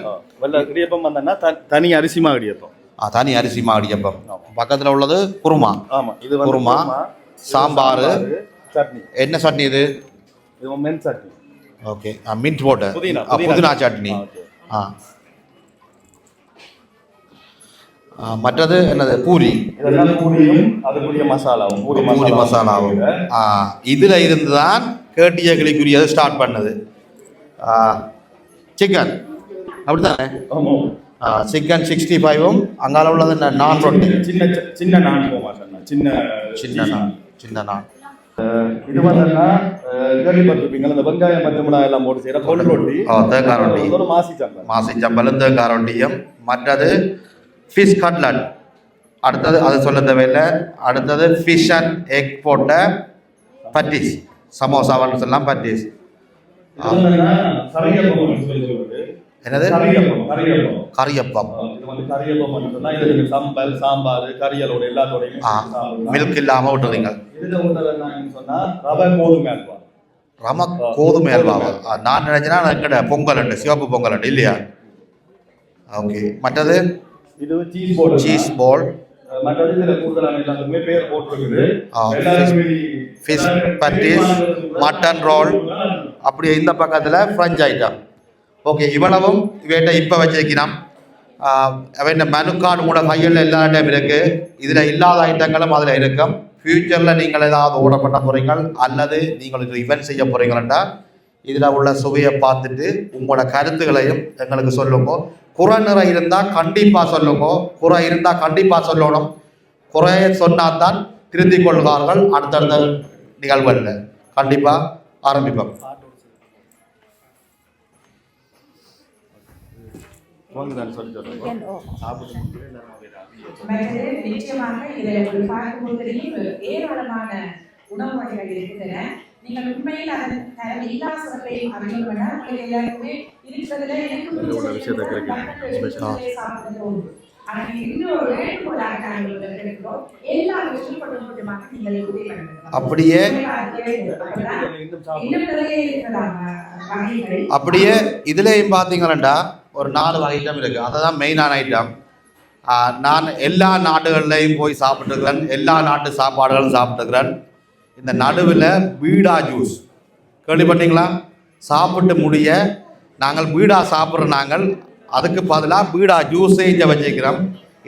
வெள்ளை இடியப்பம் வந்தோன்னா தனி அரிசிமா இடியப்பம். தனி அரிசிமா இடியப்பம். பக்கத்தில் உள்ளது குருமா. ஆமாம், இது குருமா சாம்பார் சட்னி. என்ன சட்னி இது? இது மென் சட்னி. ஓகே, மின்ட் போட்டு புதினா சட்னி. மற்றது என்னது? பூரி. பூரியும் அதுக்குரிய மசாலாவும் பூரி மசாலாவும் இதுல இருந்து தான் கேட்டிய கிளிக்குரியது ஸ்டார்ட் பண்ணது. சிக்கன் அப்படித்தானே? சிக்கன் 65ம் அங்கால உள்ளது நான் ரொட்டி சின்ன நான் சின்ன நான். இது வந்து கேள்விப்பட்டிருப்பீங்க இந்த வெங்காயம் பச்சை மிளகாய் எல்லாம் போட்டு செய்யற கொள் ரொட்டி. தேங்காய் ரொட்டி, ஒரு மாசி சம்பலும் தேங்காய் ரொட்டியும். மற்றது ஃபிஷ் கட்லட். அடுத்தது அது சொல்ல தேவையில்லை. அடுத்தது ஃபிஷ் அண்ட் எக் போட்ட பட்டிஸ், சமோசான்னு சொல்லலாம் பட்டிஸ். என்னது? கரியப்பம். சம்பல் சாம்பார் கரியலோட எல்லாத்தோடையும் மில்க் இல்லாம விட்டுறீங்க. ரம கோதுமை அல்வாவா? நான் நினைச்சேன்னா எங்கட பொங்கல் உண்டு, சிவப்பு பொங்கல் உண்டு இல்லையா? ஓகே. மற்றது இது சீஸ் பால். மற்றது இதுல கூடுதலான எல்லாத்துக்குமே பேர் போட்டுருக்குது. ஃபிஷ் பட்டிஸ், மட்டன் ரோல், அப்படியே இந்த பக்கத்தில் ஃப்ரெஞ்ச் ஐட்டம். ஓகே, இவ்வளவும் இவட்ட இப்போ வச்சிருக்கிறோம். அவன் மெனு கார்டு கூட கையில் எல்லா டைம் இருக்குது. இதில் இல்லாத ஐட்டங்களும் அதில் இருக்கும். ஃப்யூச்சரில் நீங்கள் ஏதாவது ஆர்டர் பண்ண போகிறீங்க அல்லது நீங்கள் இவெண்ட் செய்ய போகிறீங்களா இதில் உள்ள சுவையை பார்த்துட்டு உங்களோட கருத்துக்களையும் எங்களுக்கு சொல்லுங்க. குறை நிறை இருந்தால் கண்டிப்பாக சொல்லுங்க. குறை இருந்தால் கண்டிப்பாக சொல்லணும். குறையை சொன்னால் தான் திருத்திக் கொள்வார்கள். அடுத்தடுத்த நிகழ்வுகளில் கண்டிப்பாக ஆரம்பிப்போம். நிச்சயமாக இதில் பார்க்கும்போது ஏராளமான உணவு வகைகள் இருக்கின்றன. நீங்கள் உண்மையில் அதன் எல்லா சிறப்பையும் அறிய வேண்டாம். உங்களுக்கு எல்லாருக்குமே இருக்கிறதுல எனக்கு சாப்பிடுறது. ஆனால் இன்னொரு வேண்டுகோளாக நாங்கள் இருக்கிறோம். எல்லா விஷயம் கொஞ்சம் கொஞ்சமாக நீங்கள் உதவி பண்ண வேண்டும். அப்படியே இதுலேயும் பார்த்தீங்கன்னா ஒரு 4 ஐட்டம் இருக்குது. அதுதான் மெயினான ஐட்டம். நான் எல்லா நாடுகள்லையும் போய் சாப்பிட்டுருக்கிறேன், எல்லா நாட்டு சாப்பாடுகளும் சாப்பிட்டுருக்கிறேன். இந்த நடுவில் பீடா ஜூஸ் கேள்விப்பட்டீங்களா? சாப்பிட்டு முடிய நாங்கள் பீடா சாப்பிட்ற நாங்கள் அதுக்கு பதிலாக பீடா ஜூஸே இங்கே வச்சுக்கிறோம்.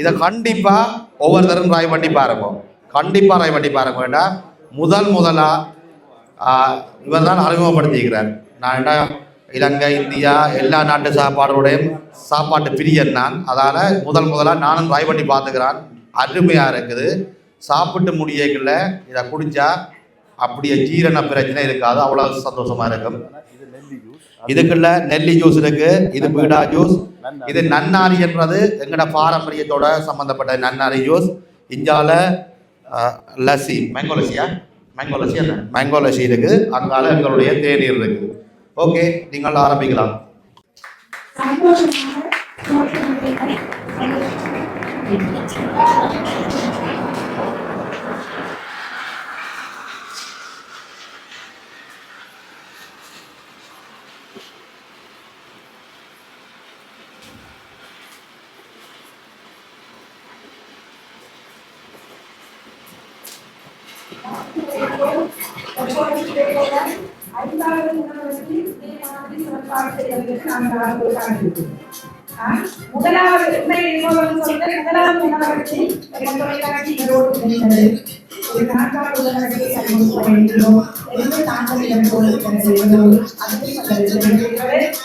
இதை கண்டிப்பாக ஒவ்வொருத்தரும் ட்ரை பண்ணி பாருங்க, கண்டிப்பாக ட்ரை பண்ணி பாருங்க. வேண்டாம் முதலாக இவர் தான் அறிமுகப்படுத்திக்கிறார். நான் என்ன இலங்கை இந்தியா எல்லா நாட்டு சாப்பாடுடையும் சாப்பாட்டு பிரியன் நான். அதால் முதலாக நானும் ட்ரை பண்ணி பார்த்துக்கிறேன். அருமையாக இருக்குது. சாப்பிட்டு முடியல இதை குடித்தா அப்படியே ஜீரண பிரச்சனை இருக்காது, அவ்வளோ சந்தோஷமாக இருக்கும். இதுக்குள்ள நெல்லி ஜூஸ் இருக்குது, இது பீடா ஜூஸ், இது நன்னாரி என்றது எங்களோட பாரம்பரியத்தோட சம்மந்தப்பட்ட நன்னாரி ஜூஸ். இந்தியாவில் லஸ்ஸி மேங்கோ லஸ்ஸி என்ன மேங்கோ லஸ்ஸி இருக்குது. அங்கால எங்களுடைய தேநீர் இருக்குது. ஓகே, நீங்கள் ஆரம்பிக்கலாம். முதலாவது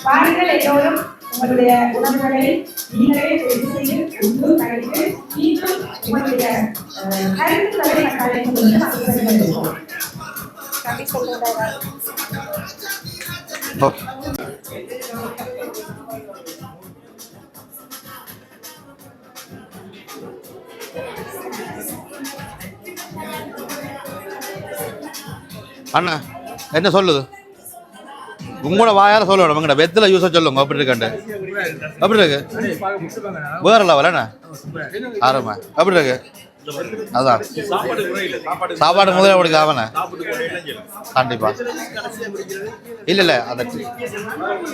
பாருங்கள், எல்லோரும் உங்களுடைய உணவுகளை நீங்களே செய்து உண்டு கழித்து மீண்டும் உங்களுடைய கருத்துக்களை அண்ணா என்ன சொல்லுது? உங்களோட வாயால் சொல்லணும். உங்களோட வெத்தில யூஸை சொல்லுங்க. அப்படி இருக்கண்டு அப்படி இருக்கு வேற லெவல் என்ன ஆரம்ப அப்படி இருக்கு. அதான் சாப்பாடு முதல்ல கொடுக்க அவன கண்டிப்பா இல்லை அதை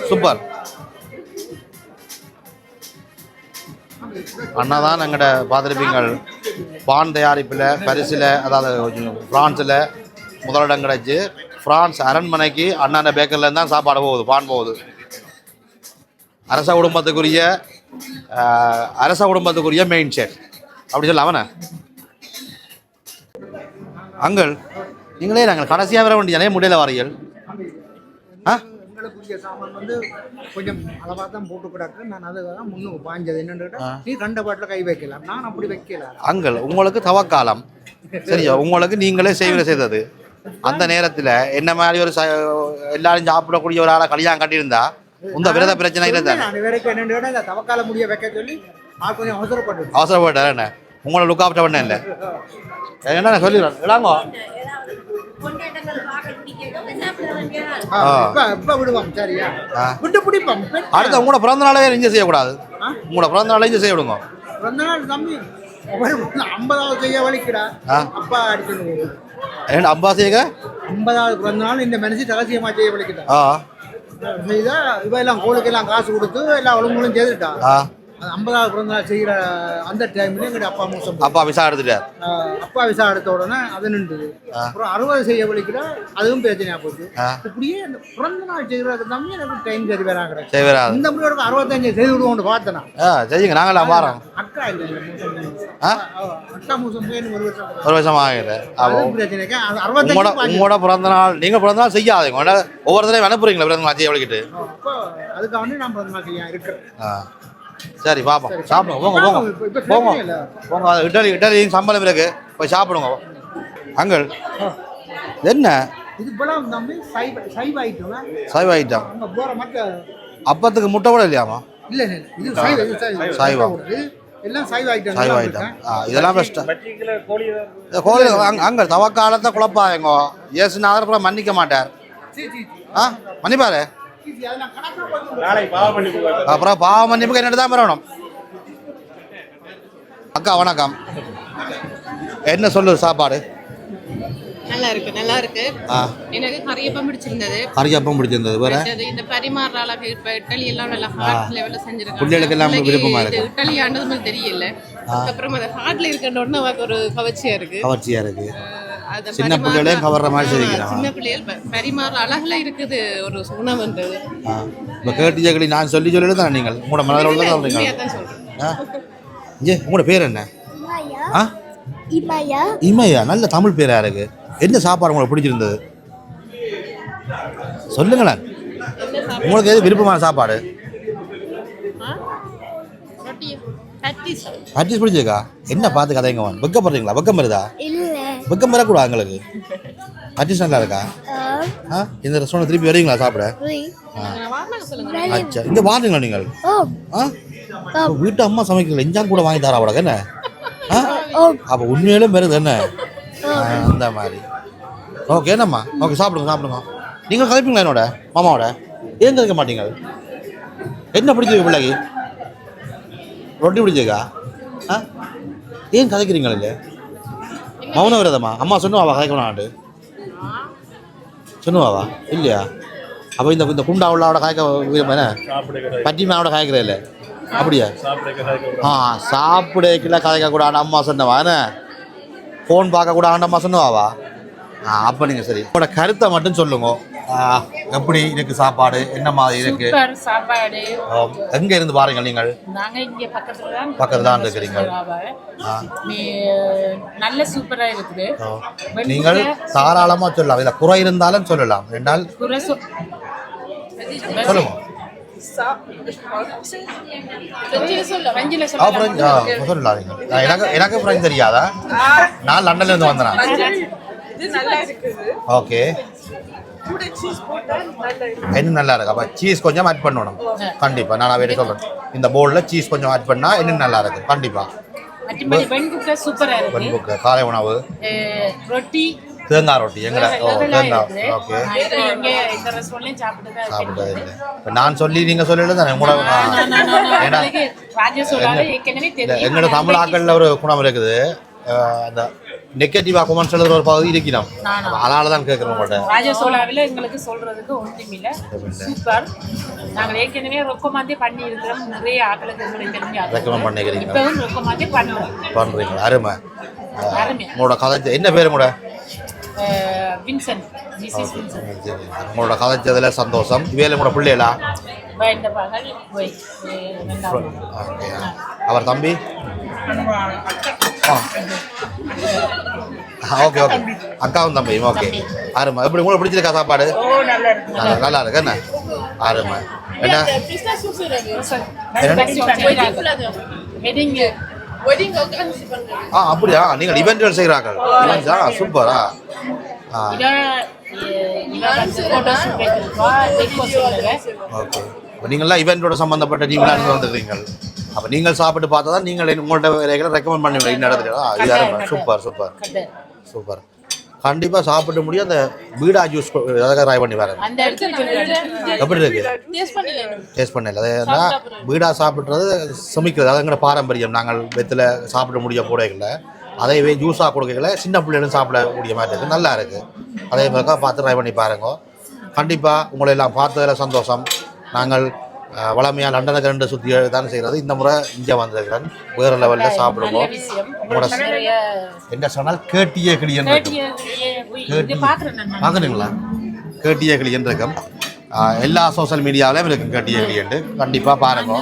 சூப்பர். அண்ணா தான் எங்கள்கிட்ட பார்த்துருப்பீங்கள் பான் தயாரிப்பில் பரிசில், அதாவது ஃப்ரான்ஸில் முதலிடம் கிடச்சி. ஃப்ரான்ஸ் அரண்மனைக்கு அண்ணாண்ட பேக்கர்லேருந்து தான் சாப்பாடு போகுது, பான் போகுது. அரச குடும்பத்துக்குரிய மெயின் ஷெஃப் அப்படி சொல்ல அவனை. அங்கள் நீங்களே நாங்கள் கடைசியாக வர வேண்டிய முடியல வாரியல். எங்களுக்குரிய சாமான் வந்து கொஞ்சம் அளவாக தான் போட்டு கிடக்கு. நான் அதுதான் முன்னுக்கு பாய்ஞ்சது. என்னென்னு நீ கண்ட பாட்டில் கை வைக்கலாம், நான் அப்படி வைக்கல. அங்கள் உங்களுக்கு தவக்காலம் சரியா? உங்களுக்கு நீங்களே செய்தது அந்த நேரத்தில் என்ன மாதிரி ஒரு எல்லாரும் சாப்பிடக்கூடிய ஒரு ஆளை கல்யாணம் கட்டியிருந்தா உந்த விரத பிரச்சனை இல்லை தானே? என்னென்ன தவக்கால முடிய வைக்க சொல்லி கொஞ்சம் அவசரப்பட்டார். என்ன உங்களை லுக் ஆஃப்ட் பண்ண இல்லை என்ன சொல்லிடுறேன் இடாங்கோ அடுத்த உங்களோட பிறந்த நாளே இங்கே செய்யக்கூடாது. உங்களோட பிறந்த நாளே இங்கே செய்ய விடுங்க. பிறந்த நாள் தம்பி 50வது செய்ய வலிக்கிறா அப்பா அடிக்கணும். ஏன்னா அப்பா செய்ய 50வது பிறந்த நாள் இந்த மனுஷன் ரகசியமா செய்ய வலிக்கிறா செய்தா இவ எல்லாம் கோளுக்கெல்லாம் காசு கொடுத்து எல்லாம் ஒழுங்குகளும் செய்துட்டா. 50வது பிறந்த நாள் செய்கிற அந்த டைம்ல எங்களுடைய அப்பா மோசம் அப்பா விசா எடுத்துட்டார். அப்பா விசா எடுத்த உடனே அது நின்றுது. அப்புறம் 60 செய்ய வலிக்கிறா, அதுவும் பிரச்சனையா போச்சு. இப்படியே அந்த பிறந்த நாள் செய்யறது தம்பி எனக்கு டைம் சரி வராங்க. இந்த முறை 65 செய்து விடுவோம்னு பார்த்தேன். செய்யுங்க, நாங்களாம் வாரோம். அக்கா இல்லை அக்கா மோசம் ஒரு வருஷம் ஆகுது. பிரச்சனைக்கு உங்களோட பிறந்த நாள் நீங்க பிறந்த நாள் செய்யாதீங்க. ஒவ்வொருத்தரையும் அனுப்புறீங்களா பிறந்த நாள் செய்ய வலிக்கிட்டு? அதுக்காக வந்து நான் பிறந்த நாள் செய்ய இருக்கிறேன். சரி பாப்போம், சாப்பிடுங்க. போங்க. இட்டலி சம்பளம் இருக்கு, போய் சாப்பிடுங்க. அங்கள் என்ன இது இப்பெல்லாம் தம்பி சைவ ஐட்டம் சைவ ஐட்டம். அங்கே போகிற மற்ற அப்பத்துக்கு முட்டை கூட இல்லையாமா? இல்லை இது சைவ சைவம். எல்லாம் சைவ ஐட்டம். சைவ ஐட்டம். இதெல்லாம் பெஸ்ட்டு. கோழி அங்கே தவக்காலத்தை குழப்பாங்க. ஏசுனா அப்புறம் மன்னிக்க மாட்டார். மன்னிப்பாரு. அப்புறம் பாவ மன்னிப்புக்கு என்னட்டு தான் வரணும். அக்கா வணக்கம். என்ன சொல்லுது சாப்பாடு? நல்லா இருக்கு நல்லா இருக்கு. எனக்கு கறியப்பம் பிடிச்சிருந்தது. கறியப்பம் பிடிச்சிருந்தது. வேற இந்த பரிமாற அளவுக்கு இப்ப இட்லி எல்லாம் நல்லா ஹார்ட் லெவல்ல செஞ்சிருக்காங்க. பிள்ளைகளுக்கு எல்லாம் விருப்பமா இருக்கு. இட்லி ஆனதுமே தெரியல. அப்புறம் அது ஹார்ட்ல இருக்கணும்னு நமக்கு ஒரு கவர்ச்சியா இருக்கு. கவர்ச்சியா இருக்கு. சின்ன பிள்ளைகளையும் கவர்ற மாதிரி செய்யறாங்க. சின்ன பிள்ளைகள் பரிமாற அழகுல இருக்குது ஒரு உணவுன்றது. இப்ப கேட்டியகளி நான் சொல்லி சொல்லிட்டு தான் நீங்கள் உங்களோட மனதில் உள்ளதை சொல்றீங்க. உங்களோட பேர் என்ன? இமயா. இமயா நல்ல தமிழ் பேரா இருக்கு. என்ன சாப்பாடு உங்களுக்கு பிடிச்சிருந்தது சொல்லுங்களேன். உங்களுக்கு எது விருப்பமான சாப்பாடு? பட்டிஸ் பிடிச்சிருக்கா? என்ன பார்த்து கதைங்க வெக்கப்படுறீங்களா? வெக்கம் வருதா? வெக்கம் வரக்கூடாது உங்களுக்கு. பட்டிஸ் நல்லா இருக்கா? இந்த ரெஸ்டாரண்ட் திருப்பி வரீங்களா சாப்பிட? அச்சா இங்க வாங்குறீங்களா நீங்கள்? வீட்டு அம்மா சமைக்கல இஞ்சான் கூட வாங்கி தரா அவடக்கு என்ன? அப்போ உண்மையிலும் வருது என்ன அந்த மாதிரி. ஓகே என்னம்மா ஓகே சாப்பிடுங்க சாப்பிடுங்க. நீங்கள் கதைப்பீங்களா என்னோட மாமாவோட? ஏன் கதைக்க மாட்டீங்க? என்ன பிடிச்சிருக்கு பிள்ளைக்கு? ரொட்டி பிடிச்சிருக்கா? ஏன் கதைக்கிறீங்களா? இல்லை மௌன விரதமா? அம்மா சொன்னுவாவா கதைக்கணாண்டு? சொன்னுவாவா இல்லையா? அப்போ இந்த குண்டா உள்ளாவோட காய்க்க விரும்ப பட்டி மேனோட காய்க்கிறே இல்லை அப்படியா? சாப்பிடல கதைக்க கூடாது அம்மா சொன்னவா? என்ன ஃபோன் பார்க்க கூடாது அம்மா சொன்னவாவா? அப்போ நீங்கள் சரி உங்களோட கருத்தை மட்டும் சொல்லுங்க. எப்படி இருக்கு சாப்பாடு? என்ன மாதிரி இருக்கு சாப்பாடு? எங்க இருந்து பாருங்க நீங்கள்? நாங்க இங்க பக்கத்துல தான் இருக்கிறீங்க. நல்ல சூப்பரா இருக்குது. நீங்கள் தாராளமா சொல்லலாம். இதுல குறை இருந்தாலும் சொல்லலாம். ரெண்டால் சொல்லுங்க. எனக்கு பிரெஞ்சு தெரியாதா? நான் லண்டன்ல இருந்து வந்தேன். ஓகே இன்னும் நல்லா இருக்கு. அப்ப சீஸ் கொஞ்சம் ஆட் பண்ணணும் கண்டிப்பா. நான் வேற சொல்றேன் இந்த போர்டுல சீஸ் கொஞ்சம் ஆட் பண்ணா இன்னும் நல்லா இருக்கு கண்டிப்பா. காலை உணவு ரொட்டி தேங்காய் ரொட்டி எங்கடா? தேங்காய் ஓகே சாப்பிட்டது இல்லை. இப்போ நான் சொல்லி நீங்கள் சொல்லிட்டு தானே உங்களோட ஏன்னா எங்களோட தமிழ் ஆக்களில் ஒரு குணம் இருக்குது. அந்த நெகட்டிவா கமெண்ட்ஸ் எழுதுற ஒரு பகுதி இருக்கிறோம். அதனால தான் கேட்குறோம் உங்கள்கிட்ட. ராஜசோலாவில் எங்களுக்கு சொல்றதுக்கு ஒன்றுமில்லை. சூப்பர். நாங்கள் ஏற்கனவே ரொக்கமாந்தே பண்ணி இருக்கிறோம். நிறைய ஆக்களுக்கு எங்களுக்கு ரெக்கமெண்ட் பண்ணிக்கிறீங்க. இப்பவும் ரொக்கமாந்தே பண்ணுறீங்களா? அருமை. உங்களோட கதை என்ன பேர் கூட? வின்சென்ட். உங்களோட கதைச்சதுல சந்தோஷம். இவையில உங்களோட பிள்ளைகளா? அவர் தம்பி? ஓகே ஓகே அக்காவும் தம்பியும் ஓகே அருமை. எப்படி உங்களுக்கு பிடிச்சிருக்கா சாப்பாடு? நல்லா இருக்கு என்ன? அருமை. என்ன அப்படியா? நீங்கள் இவென்ட்கள் செய்கிறார்கள்? சூப்பரா. ஓகே இப்போ நீங்கள்லாம் இவெண்ட்டோட சம்மந்தப்பட்ட நீங்களாக வந்துருக்கீங்க. அப்போ நீங்கள் சாப்பிட்டு பார்த்தா தான் நீங்கள் உங்கள்கிட்ட வேலைகளை ரெக்கமெண்ட் பண்ணுவீங்க. இந்த இடத்துல இது சூப்பர் சூப்பர் சூப்பர். கண்டிப்பாக சாப்பிட முடியும். அந்த பீடா ஜூஸ் எதாவது ட்ரை பண்ணி வரேன். எப்படி இருக்கு? டேஸ்ட் பண்ணல. அது பீடா சாப்பிட்றது சமைக்கிறது அது எங்களோட பாரம்பரியம். நாங்கள் வெத்தில் சாப்பிட முடிய கூடைகளில் அதையவே ஜூஸாக கொடுக்கல சின்ன பிள்ளைகளும் சாப்பிடக்கூடிய மாதிரி இருக்குது. நல்லா இருக்குது. அதே மாதிரி பார்த்து ட்ரை பண்ணி பாருங்க. கண்டிப்பாக உங்களை எல்லாம் பார்த்ததில் சந்தோஷம். நாங்கள் வளமையாக லண்டனுக்கு 2 சுற்றி தான் செய்கிறது. இந்த முறை இங்கே வந்திருக்கிறேன். வேறு லெவலில் சாப்பிடுவோம். உங்களோட என்ன சொன்னால் கேட்டியே கிளியன் இருக்கும். பார்க்குறீங்களா? கேட்டியே கிளியன் இருக்கும். எல்லா சோசியல் மீடியாவிலும் இருக்கும் கேட்டியே கிளியன். கண்டிப்பாக பாருங்க.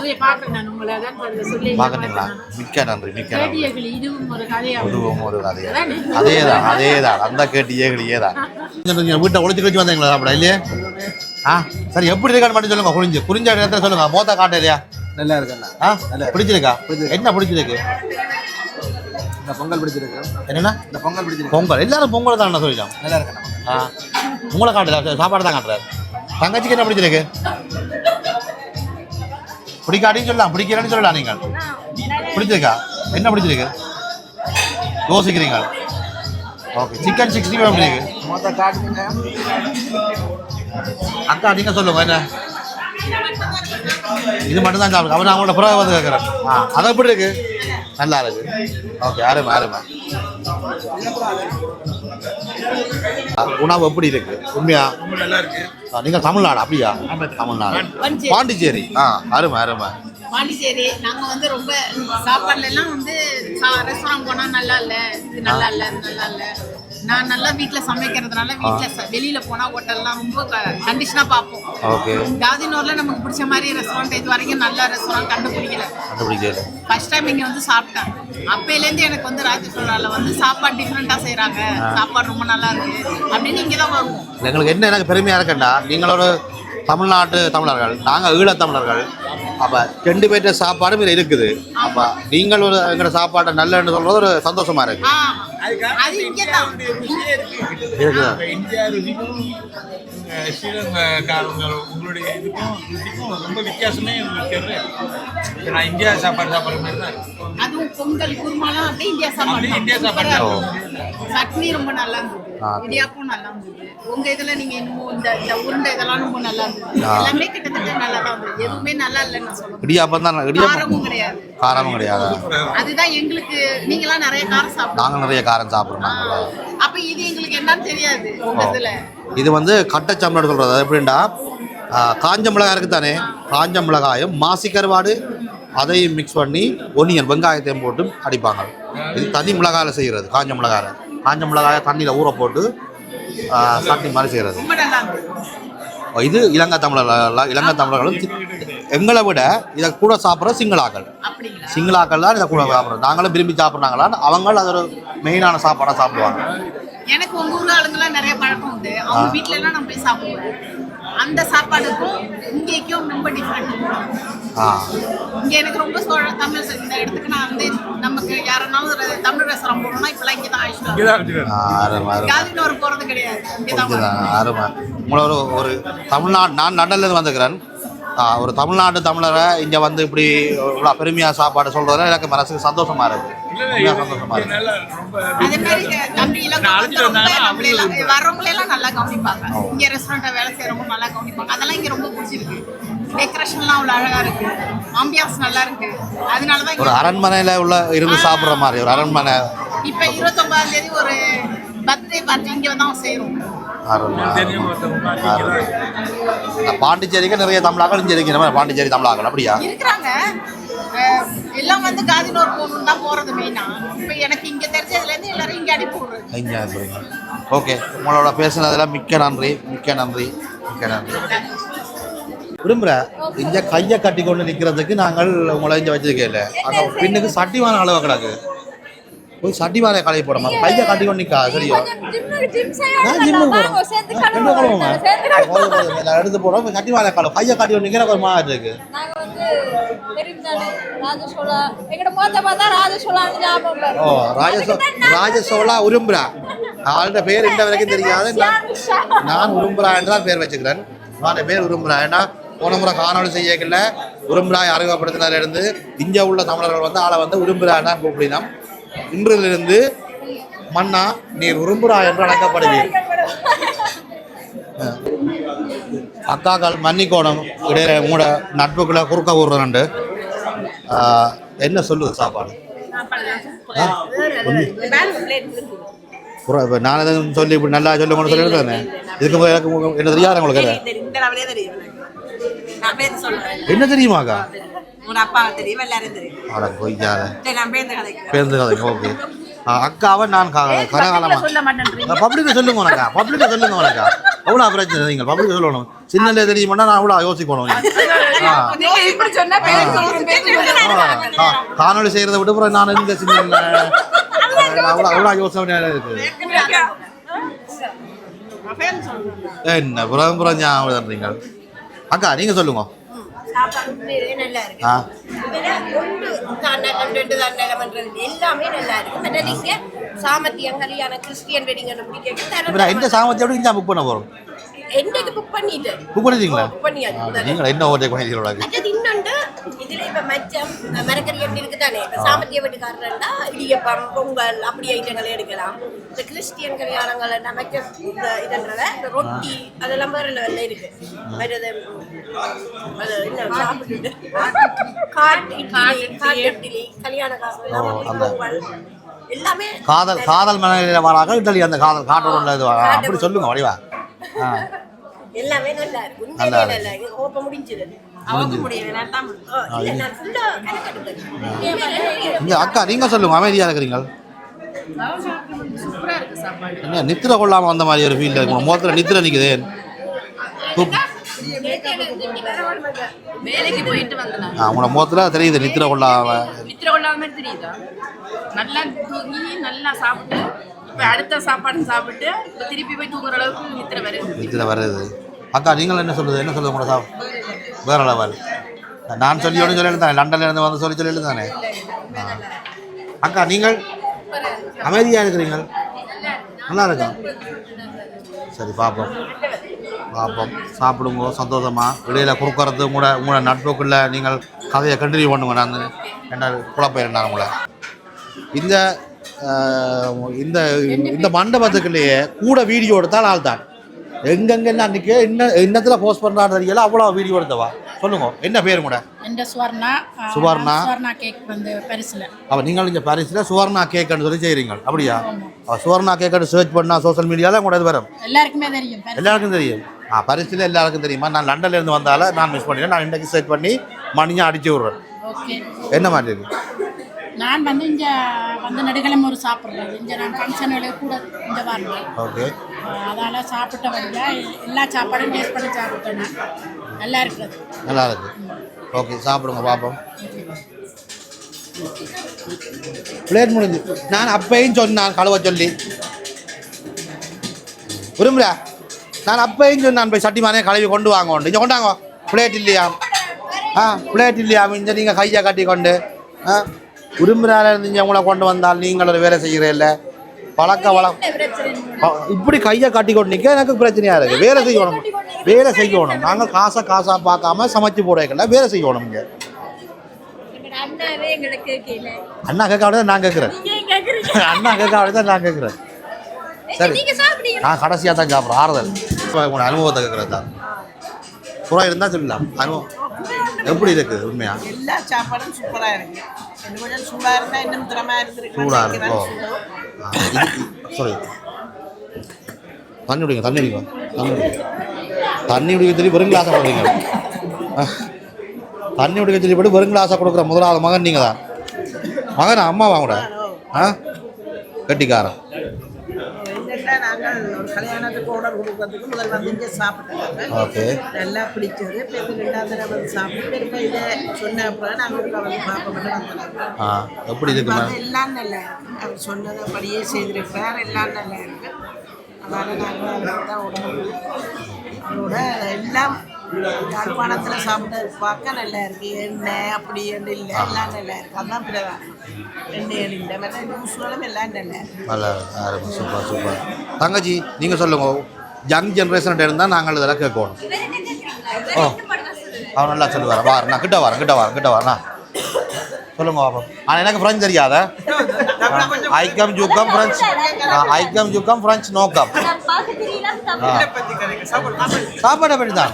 பார்க்குறீங்களா? மிக்க நன்றி மிக்க நன்றி. இதுவும் ஒரு கதையா? அதே தான் அந்த கேட்டியே கிளியே தான். வீட்டை ஒழிச்சு கழிச்சு வந்தீங்களா சாப்பிட இல்லையே? சரி எப்படி இருக்கான்னு மட்டும் சொல்லுங்க. குறிஞ்ச நேரத்தில் சொல்லுங்க. மோத்த காட்ட இல்லையா? நல்லா இருக்குண்ணா. பிடிச்சிருக்கா? என்ன பிடிச்சிருக்கு? இந்த பொங்கல் பிடிச்சிருக்கு. என்னன்னா இந்த பொங்கல் பிடிச்சிருக்கு. பொங்கல் எல்லாரும் பொங்கல் தான் சொல்லிட்டோம். நல்லா இருக்கு. உங்களை காட்டல சாப்பாடு தான் காட்டுறாரு. தங்கச்சிக்கு என்ன பிடிச்சிருக்கு? பிடிக்காட்டின்னு சொல்லலாம், பிடிக்கிறேன்னு சொல்லலாம். நீங்கள் பிடிச்சிருக்கா? என்ன பிடிச்சிருக்கு யோசிக்கிறீங்க? ஓகே, சிக்கன் 65 பிடிச்சிருக்கு. மொத்தம் காட்டுங்க அக்கா, நீங்கள் சொல்லுங்க என்ன? இது மட்டும் தான் சாப்பிடுங்க. அவன் அவங்களோட புறவை வந்து கேட்குறேன். அதை எப்படி இருக்கு? நல்லா இருக்கு. ஓகே, அருமை அருமை. உணவு எப்படி இருக்கு? உண்மையா நல்லா இருக்கு. நீங்க தமிழ்நாடு? அப்படியா? தமிழ்நாடு, பாண்டிச்சேரி. அருமை அருமை. பாண்டிச்சேரி நாங்கள் வந்து ரொம்ப சாப்பாடுல எல்லாம் வந்து ரெஸ்டாரண்ட் போனால் நல்லா இல்லை, இது நல்லா இல்லை, இது நல்லா இல்லை. நான் நல்லா வீட்டில் சமைக்கிறதுனால வீட்டில் வெளியில் போனால் ஹோட்டல்லாம் ரொம்ப கண்டிஷனாக பார்ப்போம். ஓகே. காதினூரில் நமக்கு பிடிச்ச மாதிரி ரெஸ்டாரண்ட் இது வரைக்கும் நல்ல ரெஸ்டாரண்ட் கண்டுபிடிக்கல. ஃபர்ஸ்ட் டைம் இங்கே வந்து சாப்பிட்டேன். அப்பையிலேருந்து எனக்கு வந்து ராஜேஸ்வராவில் வந்து சாப்பாடு டிஃப்ரெண்ட்டாக செய்கிறாங்க, சாப்பாடு ரொம்ப நல்லா இருக்கு அப்படின்னு இங்கே தான் வருவோம். எங்களுக்கு என்ன எனக்கு பெருமையாக இருக்கேன்டா, நீங்களோட தமிழ்நாட்டு தமிழர்கள், நாங்கள் ஈழத்தமிழர்கள். அப்போ 2 பேர்ட்ட சாப்பாடும் இதில் இருக்குது. அப்போ நீங்கள் ஒரு எங்களோட சாப்பாட்டை நல்லன்னு சொல்கிறது ஒரு சந்தோஷமா இருக்கு. அது இங்கே தான் இந்தியா ருசிக்கும் ஸ்ரீலங்காரங்க உங்களுடைய இதுக்கும் ருசிக்கும் ரொம்ப வித்தியாசமே இருக்கிறது. நான் இந்தியா சாப்பாடு சாப்பிட்ற மாதிரி தான். அதுவும் பொங்கல் குருமாலாம் அப்படியே இந்தியா சாப்பாடு. இந்தியா சாப்பாடு. சட்னி ரொம்ப நல்லா இருந்தது, இடியாப்பம் நல்லா இருந்தது. உங்க இதுல நீங்க இன்னும் இந்த உருண்டை இதெல்லாம் ரொம்ப நல்லா இருந்தது. எல்லாமே கிட்டத்தட்ட நல்லா தான் இருந்தது. எதுவுமே நல்லா இல்லைன்னு நான் சொல்லுவேன். இடியாப்பம் தான். காரமும் கிடையாது. காரமும் கிடையாது. அதுதான் எங்களுக்கு. நீங்களாம் நிறைய காரம் சாப்பிடுங்க. நாங்கள் நிறைய காரம் சாப்பிட்றோம். அப்ப இது எங்களுக்கு என்னன்னு தெரியாது. உங்க இதுல இது வந்து கட்டச்சம்பளம் சொல்றது. அது எப்படின்னா, காஞ்ச மிளகாய் இருக்கு தானே, காஞ்ச மிளகாயும் மாசி கருவாடு அதையும் மிக்ஸ் பண்ணி ஒனியன் வெங்காயத்தையும் போட்டு அடிப்பாங்க. இது தனி மிளகாயில் செய்கிறது. காஞ்ச மிளகாயை தண்ணியில் ஊற போட்டு சட்னி மாதிரி செய்கிறது. இது இலங்கை தமிழர்களும் எங்களை விட இதை கூட சாப்பிட்ற சிங்களாக்கள் தான் இதை கூட சாப்பிட்றோம். நாங்களும் விரும்பி சாப்பிட்றாங்களான்னு அவங்க அது ஒரு மெயினான சாப்பாடாக சாப்பிடுவாங்க. எனக்கு உங்க ஊர் ஆளுங்கெல்லாம் நிறைய பழக்கம் உண்டு. அவங்க வீட்டுல எல்லாம் நம்ம போய் சாப்பிடுவோம். அந்த சாப்பாடுக்கும் இங்கேக்கும் ரொம்ப டிஃப்ரெண்ட். இங்க எனக்கு ரொம்ப தமிழ் இந்த இடத்துக்கு நான் வந்து நமக்கு யாருன்னாலும் ஒரு தமிழ் ரெஸ்டாரண்ட் போகணும்னா இப்பெல்லாம் இங்கே தான் ஆயிடுச்சு. காதினூர் போறது கிடையாது. உங்களோட ஒரு தமிழ்நாடு, நான் லண்டன்லேருந்து வந்துக்கிறேன். ஒரு தமிழ்நாட்டு தமிழரை இங்கே வந்து இப்படி இவ்வளோ பெருமையாக சாப்பாடு சொல்கிறதுல எனக்கு மனசுக்கு சந்தோஷமா இருக்கு. சந்தோஷமா இருக்கு. அதே மாதிரி வரவங்களெல்லாம் நல்லா கவனிப்பாங்க. இங்கே ரெஸ்டாரண்ட்டை வேலை செய்கிறவங்க நல்லா கவனிப்பாங்க. அதெல்லாம் இங்கே ரொம்ப பிடிச்சிருக்கு. டெக்கரேஷன்லாம் அவ்வளோ அழகாக இருக்கு. ஆம்பியான்ஸ் நல்லா இருக்கு. அதனால தான் ஒரு அரண்மனையில் உள்ள இருந்து சாப்பிட்ற மாதிரி ஒரு அரண்மனை. இப்போ 29ஆம் தேதி ஒரு பர்த்டே பார்ட்டி இங்கே தான் செய்கிறோம். பாண்டிச்சேரிக்கு நிறைய தமிழாக்கள் இங்கே இருக்கிற பாண்டிச்சேரி தமிழாக்கள் அப்படியா இருக்கிறாங்க. எல்லாம் வந்து காதினூர் போகணும் தான் போகிறது மெயினா. இப்போ எனக்கு இங்கே தெரிஞ்சதுலேருந்து எல்லாரும் இங்கே அனுப்பி விடுறது. இங்கே அனுப்புறீங்க. ஓகே, உங்களோட பேசுனதில் மிக்க நன்றி. விரும்புகிறேன். இங்கே கையை கட்டி கொண்டு நிற்கிறதுக்கு நாங்கள் உங்களை இங்கே வச்சிருக்கே இல்லை. அங்கே பின்னுக்கு சட்டிவான அளவு கிடக்கு. போய் சட்டிவான கலை போடமா, கையை கட்டி கொண்டு நிற்கா. சரியா எடுத்து போடுறோம். சட்டிவான காலம் கையை கட்டி கொண்டு நிற்கிற ஒரு மாதிரி இருக்கு. ராஜசோலா உரும்புரா ஆளுடைய பேர் இந்த வரைக்கும் தெரியாது. நான் உரும்புரா என்று தான் பேர் வச்சுக்கிறேன். நான் பேர் உரும்புரா. ஏன்னா போன முறை காணொலி செய்யக்கல உரும்புராய் அறிமுகப்படுத்தினதிலிருந்து இங்கே உள்ள தமிழர்கள் வந்து ஆளை வந்து உரும்புராய் தான் கூப்பிடினோம். இன்றிலிருந்து மன்னா நீர் உரும்புராய் என்று அழைக்கப்படுவீர். அக்காக்கள் மன்னிக்கோணம் இடையில மூட நட்புக்குள்ள குறுக்க விடுறேன். என்ன சொல்லுது சாப்பாடு? நான் எதுவும் சொல்லி இப்படி நல்லா சொல்லி கொண்டு சொல்லியிருக்கேன். இதுக்கு எனக்கு என்ன தெரியாது உங்களுக்கு? என்ன தெரியுமாக்கா? ஓகே, அக்காவை நான் கரகாலமா பப்ளிக்க சொல்லுங்க உனக்கா. பப்ளிக்க சொல்லுங்க உனக்கா. எவ்வளோ பிரச்சனை நீங்கள் பப்ளிக்க சொல்லணும். சின்னலே தெரியுமாட்டா நான் அவ்வளோ யோசிக்கணும். காணொலி செய்யறதை விட்டு நான் இந்த சின்ன அவ்வளோ யோசனை இருக்கு. என்ன புறம் ஞாபகம் அக்கா, நீங்க சொல்லுங்க. சாப்பாடு உண்மையிலேயே நல்லா இருக்கு. இதுல ஒன்று தாண்டலம் 2 தாண்டலம் எல்லாமே நல்லா இருக்கு. மற்றது இங்க சாமத்தியம் கல்யாணம் கிறிஸ்டியன் வெட்டிங் இந்த சாமத்தியம் எப்படி புக் பண்ண போறோம்? என்னைக்கு புக் பண்ணிட்டேன். புக் பண்ணிட்டீங்களா? புக் பண்ணியாச்சு. நீங்க என்ன ஓட்டே பண்ணிட்டீங்களா? அது இன்னொன்று இதுல இப்ப மச்சம் மரக்கறி எப்படி இருக்குதானே, இப்ப சாமத்திய வீட்டுக்காரர்னா இடியப்பம் பொங்கல் அப்படி ஐட்டங்களை எடுக்கலாம். இந்த கிறிஸ்டியன் கல்யாணங்கள் மச்ச இதன்றத இந்த ரொட்டி அதெல்லாம் வேற லெவல்ல இருக்கு. வேறது அது என்ன சாப்பிட்டு காட்டு கல்யாண பொங்கல் எல்லாமே காதல் மனைவியில வராங்க. இட்டலி அந்த காதல் காட்டோட இது அப்படி சொல்லுங்க வடிவா. எல்லாமே நல்லா இருக்கு. உண்மையிலே நல்லா இருக்கு. ஓப்ப முடிஞ்சது. அவங்க முடியல நான் இல்ல நான் ஃபுல்லா கணக்கெடுத்தேன். இங்க அக்கா நீங்க சொல்லுங்க, அமைதியா இருக்கிறீங்க. சூப்பரா இருக்கு சாப்பாடு. என்ன நித்திர கொள்ளாம வந்த மாதிரி ஒரு ஃபீல் இருக்கு. முகத்துல நித்திர நிக்குது. வேலைக்கு போயிட்டு வந்தேன். உங்களோட முகத்துல தெரியுது நித்திர கொள்ளாம தெரியுதா? நல்லா தூங்கி நல்லா சாப்பிட்டு இப்ப அடுத்த சாப்பாடு சாப்பிட்டு இப்ப திருப்பி போய் தூங்குற அளவுக்கு நித்திர வருது. அக்கா நீங்கள் என்ன சொல்லுது? என்ன சொல்லுது உங்களோட வேற லெவல். நான் சொல்லியோடு சொல்லி தானே, லண்டன்ல இருந்து வந்து சொல்லி தானே. அக்கா நீங்கள் அமைதியா இருக்கிறீங்க. நல்லா இருக்கா? சரி பார்ப்போம் சாப்பிடுங்க சந்தோஷமா. இடையில கொடுக்கறது உங்களோட நட்புக்குள்ள நீங்கள் கதையை கண்டினியூ பண்ணுங்க. நான் என்ன குழப்பம் என்ன உங்களை இந்த இந்த இந்த மண்டபத்துக்குள்ளேயே கூட வீடியோ எடுத்தால் ஆள் தான் எங்கெங்க அன்னைக்கு இன்னத்துல போஸ்ட் பண்றான்னு தெரியல. அவ்வளவு வீடியோ எடுத்தவா சொல்லுங்க. என்ன பேரு கூட? சுவர்ணா கேக் வந்து பாரிஸ்ல. அப்ப நீங்கள் இங்க பாரிஸ்ல சுவர்ணா கேக்னு சொல்லி செய்றீங்க அப்படியா? சுவர்ணா கேக்னு சர்ச் பண்ணா சோஷியல் மீடியால கூட இது வரும். எல்லாருக்கும் தெரியும். பாரிஸ்ல எல்லாருக்கும் தெரியுமா? நான் லண்டன்ல இருந்து வந்தால நான் மிஸ் பண்ணிட்டேன். நான் இன்னைக்கு சர்ச் பண்ணி மணியா அடிச்சு விடுறேன். என்ன மாதிரி இருக்கு? நான் வந்து இங்கே வந்து நடுக்கிழமை ஒரு சாப்பிட்றது இங்கே நான் ஃபங்க்ஷனுடைய கூட இங்கே வரேன். ஓகே. அதனால் சாப்பிட்ட வழியாக எல்லா சாப்பாடும் டேஸ்ட் பண்ணி சாப்பிட்டேன். நல்லா இருக்குது. நல்லா இருக்கு. ஓகே சாப்பிடுங்க பாப்போம். பிளேட் முடிஞ்சு. நான் அப்பையும் சொன்னான் கழுவ சொல்லி விரும்புகிறா. நான் அப்பையும் சொன்னான் போய் சட்டி மானே கழுவி கொண்டு வாங்க. இங்கே கொண்டாங்க. பிளேட் இல்லையா? பிளேட் இல்லையா? இங்கே நீங்கள் கையை கட்டி கொண்டு விரும்புகிறால இருந்தீங்க உங்களை கொண்டு வந்தால் நீங்கள் ஒரு வேலை செய்கிறீல்ல. இப்படி கையை காட்டி கொண்டு நிற்க எனக்கு பிரச்சனையாக இருக்குது. வேலை செய்யணும். நாங்கள் காசாக பார்க்காம சமைச்சு போடல, வேலை செய்யணும். இங்கே அண்ணா கேட்க தான் நான் கேட்குறேன். அண்ணா கேட்க தான் நான் கேட்குறேன். சரி நான் கடைசியாக தான் சாப்பிட்றேன். ஆறுதல் உங்களோட அனுபவத்தை கேட்குறது தான். புறம் இருந்தால் சொல்லலாம். அனுபவம் எப்படி இருக்குது? உண்மையா எல்லா சாப்பாடும் சூப்பராக இருக்கு. இன்னும் கொஞ்சம் சூடாக இருந்தால் இன்னும் திறமையாக இருந்திருக்கு. சூடாக இருக்கும். சாரி தண்ணி குடிங்க. தண்ணி குடிக்க சொல்லி வெறும் கிளாஸாக கொடுக்குறீங்க. தண்ணி குடிக்க சொல்லி போட்டு வெறும் கிளாஸாக கொடுக்குற முதலாவது மகன் நீங்கள் தான். மகன் அம்மாவா கூட கட்டிக்காரன். நாங்கள் ஒரு கல்யாணத்துக்கு ஆர்டர் கொடுக்கறதுக்கு முதல் வந்து இங்கே சாப்பிட்டாங்க. ஓகே நல்லா பிடிச்சது. இப்போ 2வது தடவை வந்து சாப்பிட்டு இப்போ இதை சொன்ன அப்புறம் நாங்கள் வந்து பார்ப்போம்னு வந்தாங்க. எப்படி இருக்கு? எல்லாம் நல்லா இருக்கு. அவர் சொன்னதை அப்படியே செய்திருக்கிறார். எல்லாம் நல்லா இருக்கு. அதனால் நாங்கள் தான் அதோட எல்லாம் யாழ்ப்பாணத்தில் சாப்பிட்டு பார்க்க நல்லா இருக்கு. எண்ணெய் அப்படி எண்ணெய் இல்லை, எல்லாம் நல்லா இருக்கு. அதுதான் பிரதானம். எண்ணெய் இல்லை மற்ற ஜூஸ்களும் எல்லாம் நல்லா இருக்கு. நல்லா இருக்கு. சூப்பர். தங்கச்சி நீங்கள் சொல்லுங்க. யங் ஜென்ரேஷன் இருந்தால் நாங்கள் இதெல்லாம் கேட்கணும். அவன் நல்லா சொல்லுவார். நான் கிட்ட வரேன் சொல்லுங்க பாப்போம். ஆனால் எனக்கு ஃப்ரெஞ்ச் தெரியாத. ஐக்கம் ஜூக்கம் ஃப்ரெஞ்ச் நோக்கம் சாப்பாட்டை பற்றி தான்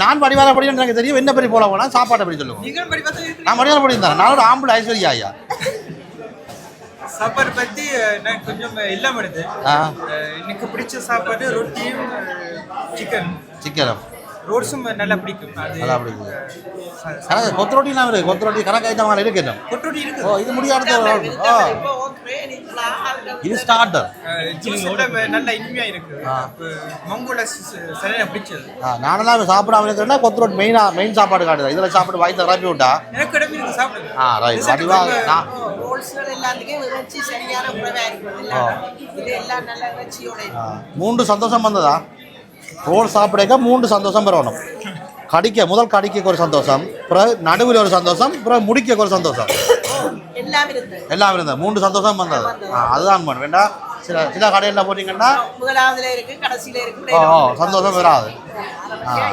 நான் படிவார படி எனக்கு தெரியும். என்ன படி போல போனால் சாப்பாட்டை படி சொல்லுவோம். நான் படிவார படி தான். நான் ஒரு ஆம்பளை ஐஸ்வர்யா ஐயா. சாப்பாடு பற்றி நான் கொஞ்சம் எல்லாம் எடுத்து எனக்கு பிடிச்ச சாப்பாடு ரொட்டியும் சிக்கனும் ரோட்ஸும் நல்லா பிடிக்கும். நல்லா பிடிக்கும். கொத்து ரொட்டிலாம் இருக்கு. கொத்து ரொட்டி கணக்கு ஐட்டமாக இருக்கு. கொத்து இருக்கு. இது முடியாத இது ஸ்டார்டர் நல்ல இனிமையாக இருக்கு. மங்கோல சரியாக பிடிச்சது. நானெல்லாம் சாப்பிடாம இருக்கிறேன்னா கொத்து ரொட்டி மெயின் சாப்பாடு காட்டுது. இதில் சாப்பிட்டு வாய்த்த கிளப்பி விட்டா எனக்கு இடமே சாப்பிடுது. ரைட் வடிவாக எல்லாத்துக்கும் இறைச்சி சரியான உறவாக இருக்குது. இது எல்லாம் நல்ல இறைச்சியோட 3 சந்தோஷம் வந்ததா? ரோல் சாப்பிடக்க 3 சந்தோஷம் பெறணும். கடிக்க முதல் கடிக்க ஒரு சந்தோஷம், அப்புறம் நடுவில் ஒரு சந்தோஷம், அப்புறம் முடிக்க ஒரு சந்தோஷம், எல்லாம் இருந்தது 3 சந்தோஷம் வந்தது. அதுதான் வேண்டாம். சில சில கடையில் போனீங்கன்னா முதலாவதுல இருக்கு, கடைசியில இருக்கு. சந்தோஷம் வராது.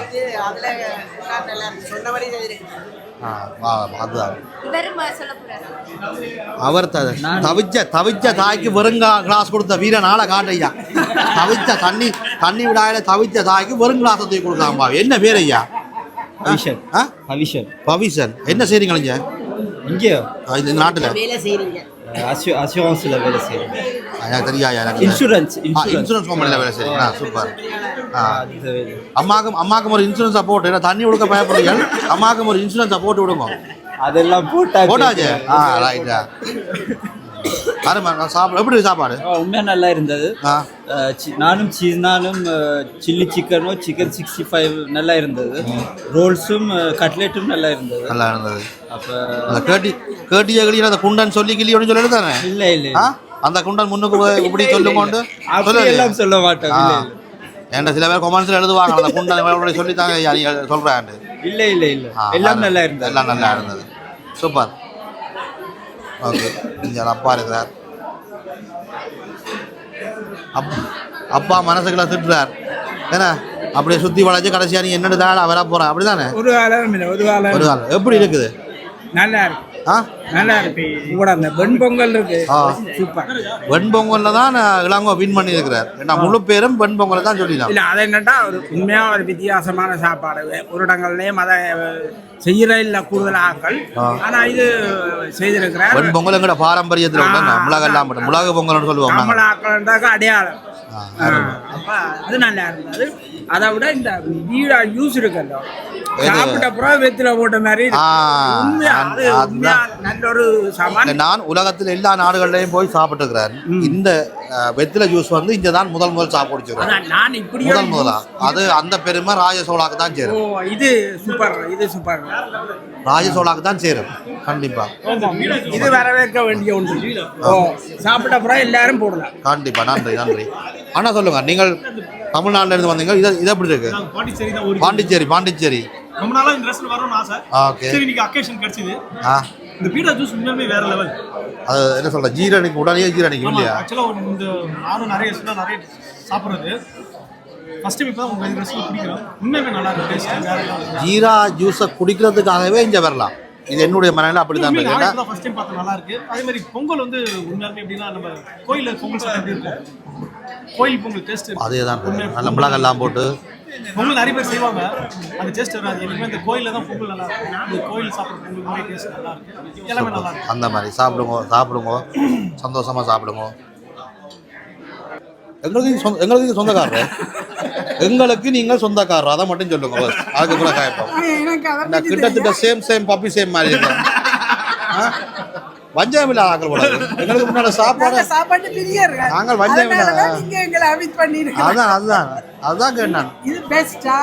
இது அதுல நல்லா இருக்கு, சொன்னபடி இருக்கு. அதுதான் அவர் தவிச்ச தாய்க்கு வெறும் கிளாஸ் கொடுத்த வீரன் ஆளை காட்டையா. தவிச்ச தண்ணி விடாயில தவிச்ச தாய்க்கு வெறும் கிளாஸ் தூக்கி கொடுத்தாம்பா. என்ன பேர் ஐயா? பவிஷன். என்ன செய்றீங்க இங்க? இங்கேயோ இந்த நாட்டுல வேலை செய்றீங்க? அஷூரன்ஸ்ல வேலை செய்றேன். தெரியா? இன்சூரன்ஸ் கம்பெனில வேலை செய்றீங்களா? சூப்பர். அம்மாக்கும் ஒரு இன்சூரன்ஸ் சப்போர்ட். ஏன்னா தண்ணி கொடுக்க பயப்படுறீங்க, அம்மாக்கும் ஒரு இன்சூரன்ஸ் சப்போர்ட் விடுங்க. அதெல்லாம் போட்டாச்சு. ரைட்டா. சாப்பாடு எப்படி சாப்பாடு? உண்மையா நல்லா இருந்தது. நானும் சில்லி சிக்கனும் சிக்கன் 65 நல்லா இருந்தது. ரோல்ஸும் கட்லெட்டும் நல்லா இருந்தது. அப்ப கேட்டிய அந்த குண்டன் சொல்லி கிளி ஒன்று சொல்லி தானே? இல்ல அந்த குண்டன் முன்னுக்கு இப்படி சொல்லுங்கொண்டு எல்லாம் சொல்ல மாட்டேன். ஏன்டா சில பேர் கொமெண்ட்ஸ்ல எழுதுவாங்க அந்த குண்டன் சொல்லி தாங்க சொல்றேன். இல்ல எல்லாம் நல்லா இருந்தது. எல்லாம் நல்லா இருந்தது. சூப்பர். ஓகே. இங்கே அப்பா இருக்கிறார். அப்பா மனசுக்குள்ள திட்டுறார். ஏன்னா அப்படியே சுற்றி வளைச்சு கடைசியாக நீ என்னென்னு தான் வர போகிறேன் அப்படி தானே? ஒரு காலம் எப்படி இருக்குது? நல்லா இருக்கு. நல்லா இருக்கு. கூட அந்த வெண்பொங்கல் இருக்கு, சூப்பர். வெண்பொங்கல்ல தான் இளங்கோ வின் பண்ணி இருக்கிறார். ஏன்னா முழு பேரும் வெண்பொங்கல் தான் சொல்லிடலாம். இல்லை அதை என்னட்டா ஒரு உண்மையாக ஒரு வித்தியாசமான சாப்பாடு. ஒரு இடங்கள்லேயும் அதை செய்யற இல்லை கூடுதல் ஆக்கள். ஆனால் இது செய்திருக்கிறார். வெண்பொங்கல் எங்கட பாரம்பரியத்தில் மிளகெல்லாம் மிளகு பொங்கல்னு சொல்லுவாங்க. நம்மள ஆக்கள்ன்றாக்க அடையாளம். அப்ப அது நல்லா இருந்தது. அதை விட இந்த வீடா யூஸ் இருக்குல்ல, சாப்பிட்ட அப்புறம் வெத்தில போட்ட மாதிரி நல்ல ஒரு சாமான். நான் உலகத்தில் எல்லா நாடுகள்லையும் போய் சாப்பிட்டு இருக்கிறேன். இந்த வெத்தில ஜூஸ் வந்து இங்க தான் முதல் சாப்பிடுச்சிருக்கேன். நான் இப்படி முதலா அது அந்த பெருமை ராஜசோலாக்கு தான் சேரும். இது சூப்பர், இது சூப்பர். ராஜசோலாக்கு தான் சேரும் கண்டிப்பா. இது வரவேற்க வேண்டிய ஒன்று. சாப்பிட்ட அப்புறம் எல்லாரும் போடலாம் கண்டிப்பா. நன்றி. ஆனா சொல்லுங்க, நீங்கள் தமிழ்நாட்டில இருந்து வந்தீங்க, இது எப்படி இருக்கு? பாண்டிச்சேரி ரொம்ப நாளா இந்த ரெஸ்டாரன்ட் வரணும்னு ஆசை. ஓகே. சரி, இன்னைக்கு அக்கேஷன் கிடைச்சது. இந்த பீடா ஜூஸ் உண்மையாலுமே வேற லெவல். அது என்ன சொல்ற, ஜீரணிக்கு உடனே ஜீரணிக்கும் இல்லையா? ஆக்சுவலா இந்த நானும் நிறைய சாப்பிடுறது ஃபர்ஸ்ட் டைம் இப்போ உங்க ரெஸ்டாரன்ட் குடிக்கிறோம். உண்மையாலுமே நல்லா இருக்கு. டேஸ்ட் வேற லெவல். ஜீரா ஜூஸை குடிக்கிறதுக்காகவே இங்க வரலாம். இது என்னுடைய மனநிலை அப்படிதான் இருக்கு. நான் ஃபர்ஸ்ட் டைம் பார்த்தா நல்லா இருக்கு. அதே மாதிரி பொங்கல் வந்து உண்மையாலுமே எப்படின்னா நம்ம கோயில்ல பொங்கல் சாப்பிட்டா எப்படி இருக்கும், கோயில் பொங்கல் டேஸ்ட் அதேதான். நல்ல மிளகெல்லாம் போட்டு பொங்கல் நிறைய பேர் செய்வாங்க, அந்த டேஸ்ட் வராது. எனக்கு இந்த கோயில்ல தான் பொங்கல் நல்லா இருக்கும். இந்த கோயில் சாப்பிட்ற பொங்கல் மாதிரி டேஸ்ட் நல்லா இருக்கு. எல்லாமே நல்லா இருக்கு. அந்த மாதிரி சாப்பிடுங்க சந்தோஷமா சாப்பிடுங்க. எங்களுக்கு சொந்தக்காரர், எங்களுக்கு நீங்கள் சொந்தக்காரர், அதை மட்டும் சொல்லுங்க. அதுக்கு கூட காயப்போம். கிட்டத்தட்ட சேம் பப்பி சேம் மாதிரி இருக்கும். வஞ்சகம் இல்ல ஆக்கள் கூட. எங்களுக்கு முன்னால சாப்பாடு பிரியர்கள் நாங்கள் வஞ்சகம் இல்ல. நீங்க எங்களை அவிட் பண்ணிருக்கீங்க. அதான் கேட்டான். இது பெஸ்டா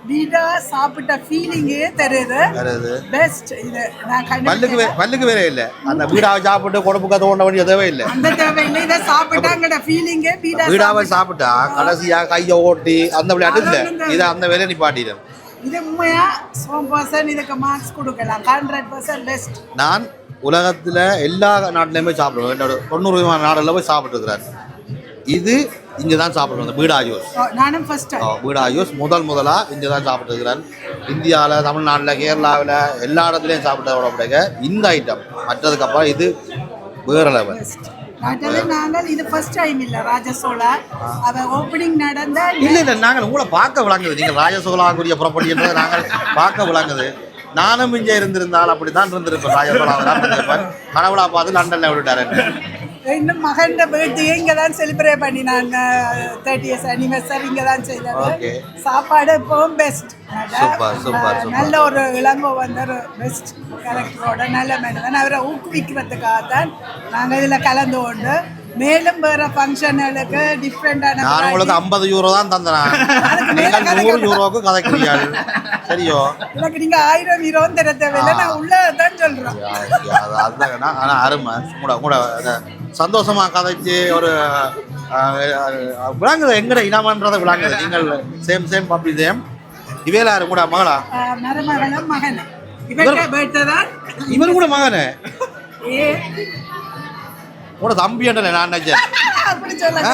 வீடா சாப்பிட்ட ஃபீலிங்கே தருது. பெஸ்ட். இது நான் பல்லுக்கு வேற இல்ல. அந்த வீடாவை சாப்பிட்டு கொடப்புக்க தோண்ட வேண்டிய தேவை இல்லை. அந்த தேவை இல்லை. இதை சாப்பிட்டாங்கட ஃபீலிங்கே வீடாவை சாப்பிட்டா கடைசியா கையை ஓட்டி அந்த விளையாட்டு இல்ல. இதை அந்த வேலையை நிப்பாட்டிடும். இது உண்மையா 100% இதுக்கு மார்க்ஸ் கொடுக்கலாம். 100% பெஸ்ட். நான் உலகத்தில் எல்லா நாட்டிலையுமே சாப்பிடுவேன். என்னோட 90 நாடுகளில் போய் சாப்பிட்டுருக்கிறேன். இது இங்கே தான் சாப்பிடுவேன். பீடா ஜூஸ் நானும் ஃபர்ஸ்ட் டைம் பீடா ஜூஸ் முதலாக இங்கே தான் சாப்பிட்டுருக்கிறேன். இந்தியாவில், தமிழ்நாட்டில், கேரளாவில் எல்லா இடத்துலையும் சாப்பிட்டோட இந்த ஐட்டம் மற்றதுக்கப்புறம் இது வேறு லெவல். நாங்கள் இது ஃபர்ஸ்ட் டைம் இல்ல ராஜசோலா அவ ஓபனிங் நடந்த இல்ல நாங்கள் உங்களை பார்க்க விளங்குது. நீங்கள் ராஜசோலாக்குரிய ப்ராப்பர்ட்டி என்றதை நாங்கள் பார்க்க விளங்குது. நானும் இங்கே இருந்திருந்தால் அப்படித்தான் இருந்திருப்பேன். ராஜசோலாவில் இருந்திருப்பேன். கனவுலா பார்த்து லண்டன்ல விட்டுட்டாரு. இன்னும் மகன் பர்த்டே இங்கே தான் செலிப்ரேட் பண்ணி நான் 30th anniversary இங்கே தான் செய்தது. சாப்பாடு எப்பவும் பெஸ்ட். நல்ல ஒரு இளங்கோ வந்து ஒரு பெஸ்ட் கேரக்டரோட நல்ல மேடம் அவரை ஊக்குவிக்கிறதுக்காக தான் நாங்கள் இதில் கலந்து கொண்டு மேலும் வேற ஃபங்க்ஷனுக்கு டிஃப்ரெண்டான நான் உங்களுக்கு 50 யூரோ தான் தந்தேன். 100 யூரோக்கு கதைக்கிறீங்க. சரியோ, எனக்கு நீங்க 1000 யூரோ தர தேவையில்லை. நான் உள்ளதான் சொல்றேன். அதுதான். ஆனால் அருமை கூட சந்தோஷமா கதைச்சு ஒரு விளங்குது. எங்கட இனமன்றதை விளங்குது. நீங்கள் சேம் பப்பி சேம் இவையில யாரு கூட மகளா? மருமகளும் மகன் இவர்கிட்ட பேட்டதான் இவரு கூட மகனே ஏ கூட தம்பி என்ன நான் நினைச்சேன். அப்படி சொல்லுங்க.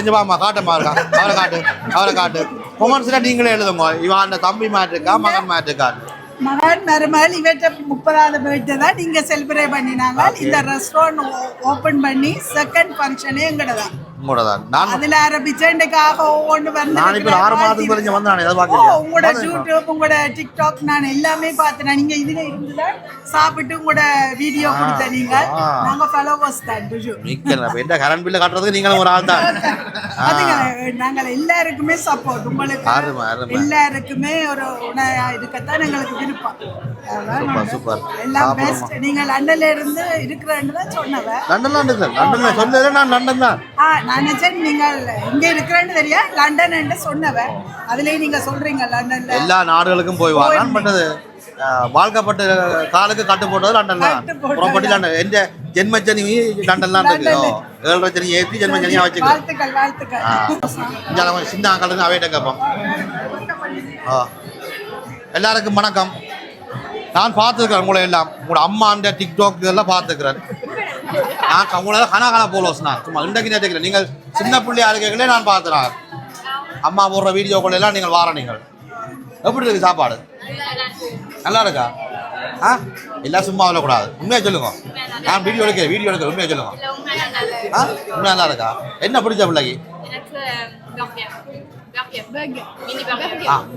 இந்த மாமா காட்டமா இருக்கா? அவரை காட்டு கொமெண்ட்ஸ்ல நீங்களே எழுதுங்க. இவன் அந்த தம்பி மாட்டிருக்கா மகன் மாட்டிருக்கா? மகன் மருமகள் இவற்றை 30வது பர்த்டே தான் நீங்க செலிப்ரேட் பண்ணினாங்க. இந்த ரெஸ்டாரண்ட் ஓபன் பண்ணி செகண்ட் ஃபங்க்ஷனே எங்கட தான். அதுல ஆரம்பிச்ச இன்னைக்காக ஒவ்வொன்று வந்து நான் இப்ப 6 மாதத்துக்கு கழிஞ்சு வந்தானே அதை பார்க்கலையா? உங்களோட யூடியூப் உங்களோட டிக்டாக் நான் எல்லாமே பார்த்தேன். நீங்க இதுல இருந்துதான் சாப்பிட்டு உங்களோட வீடியோ கொடுத்த நீங்க நாங்க ஃபாலோவர்ஸ் தான். என்ன கரண்ட் பில்ல கட்டுறதுக்கு நீங்களும் ஒரு ஆள் தான். அதுங்க நாங்கள் எல்லாருக்குமே சப்போர்ட். உங்களுக்கு எல்லாருக்குமே ஒரு உணவா இருக்கத்தான் எங்களுக்கு விருப்பம். சூப்பர் எல்லாம் பெஸ்ட். நீங்க லண்டன்ல இருந்து இருக்கிறேன்னு தான் சொன்னவ. லண்டன்ல சொன்னது நான் லண்டன் தான். நான் நினைச்சேன் நீங்கள் இங்க இருக்கிறேன்னு தெரியா லண்டன் என்று சொன்னவ. அதுலயே நீங்க சொல்றீங்க லண்டன்ல எல்லா நாடுகளுக்கும் போய் வாரான். பட்டது வாழ்க்கப்பட்ட காலுக்கு கட்டு போட்டது லண்டன் தான். Property London. எந்த ஜென்மஜனி லண்டன் தான் இருக்கு. 7 ஜனி ஏற்றி ஜென்மஜனியா வச்சுக்க. வாழ்த்துக்கள். சின்ன ஆக்களுக்கு அவையிட்ட கேட்போம். எல்லாருக்கும் வணக்கம். நான் பார்த்துருக்கிறேன் உங்களை எல்லாம். உங்களோட அம்மா அந்த டிக்டாக் இதெல்லாம் பார்த்துக்கிறேன். நான் உங்களோட கனா போலோஸ் நான் சும்மா இன்றைக்கு நேற்றுக்கிறேன். நீங்கள் சின்ன பிள்ளையா இருக்கைகளே நான் பார்த்துறேன். அம்மா போடுற வீடியோக்கள் எல்லாம் நீங்கள் வார. நீங்கள் எப்படி இருக்கு சாப்பாடு? நல்லா இருக்கா? எல்லாம் சும்மா வரக்கூடாது. உண்மையாக சொல்லுங்க. நான் வீடியோ எடுக்கிறேன் உண்மையாக சொல்லுங்க. உண்மையாக நல்லா இருக்கா? என்ன பிடிச்ச பிள்ளைக்கு?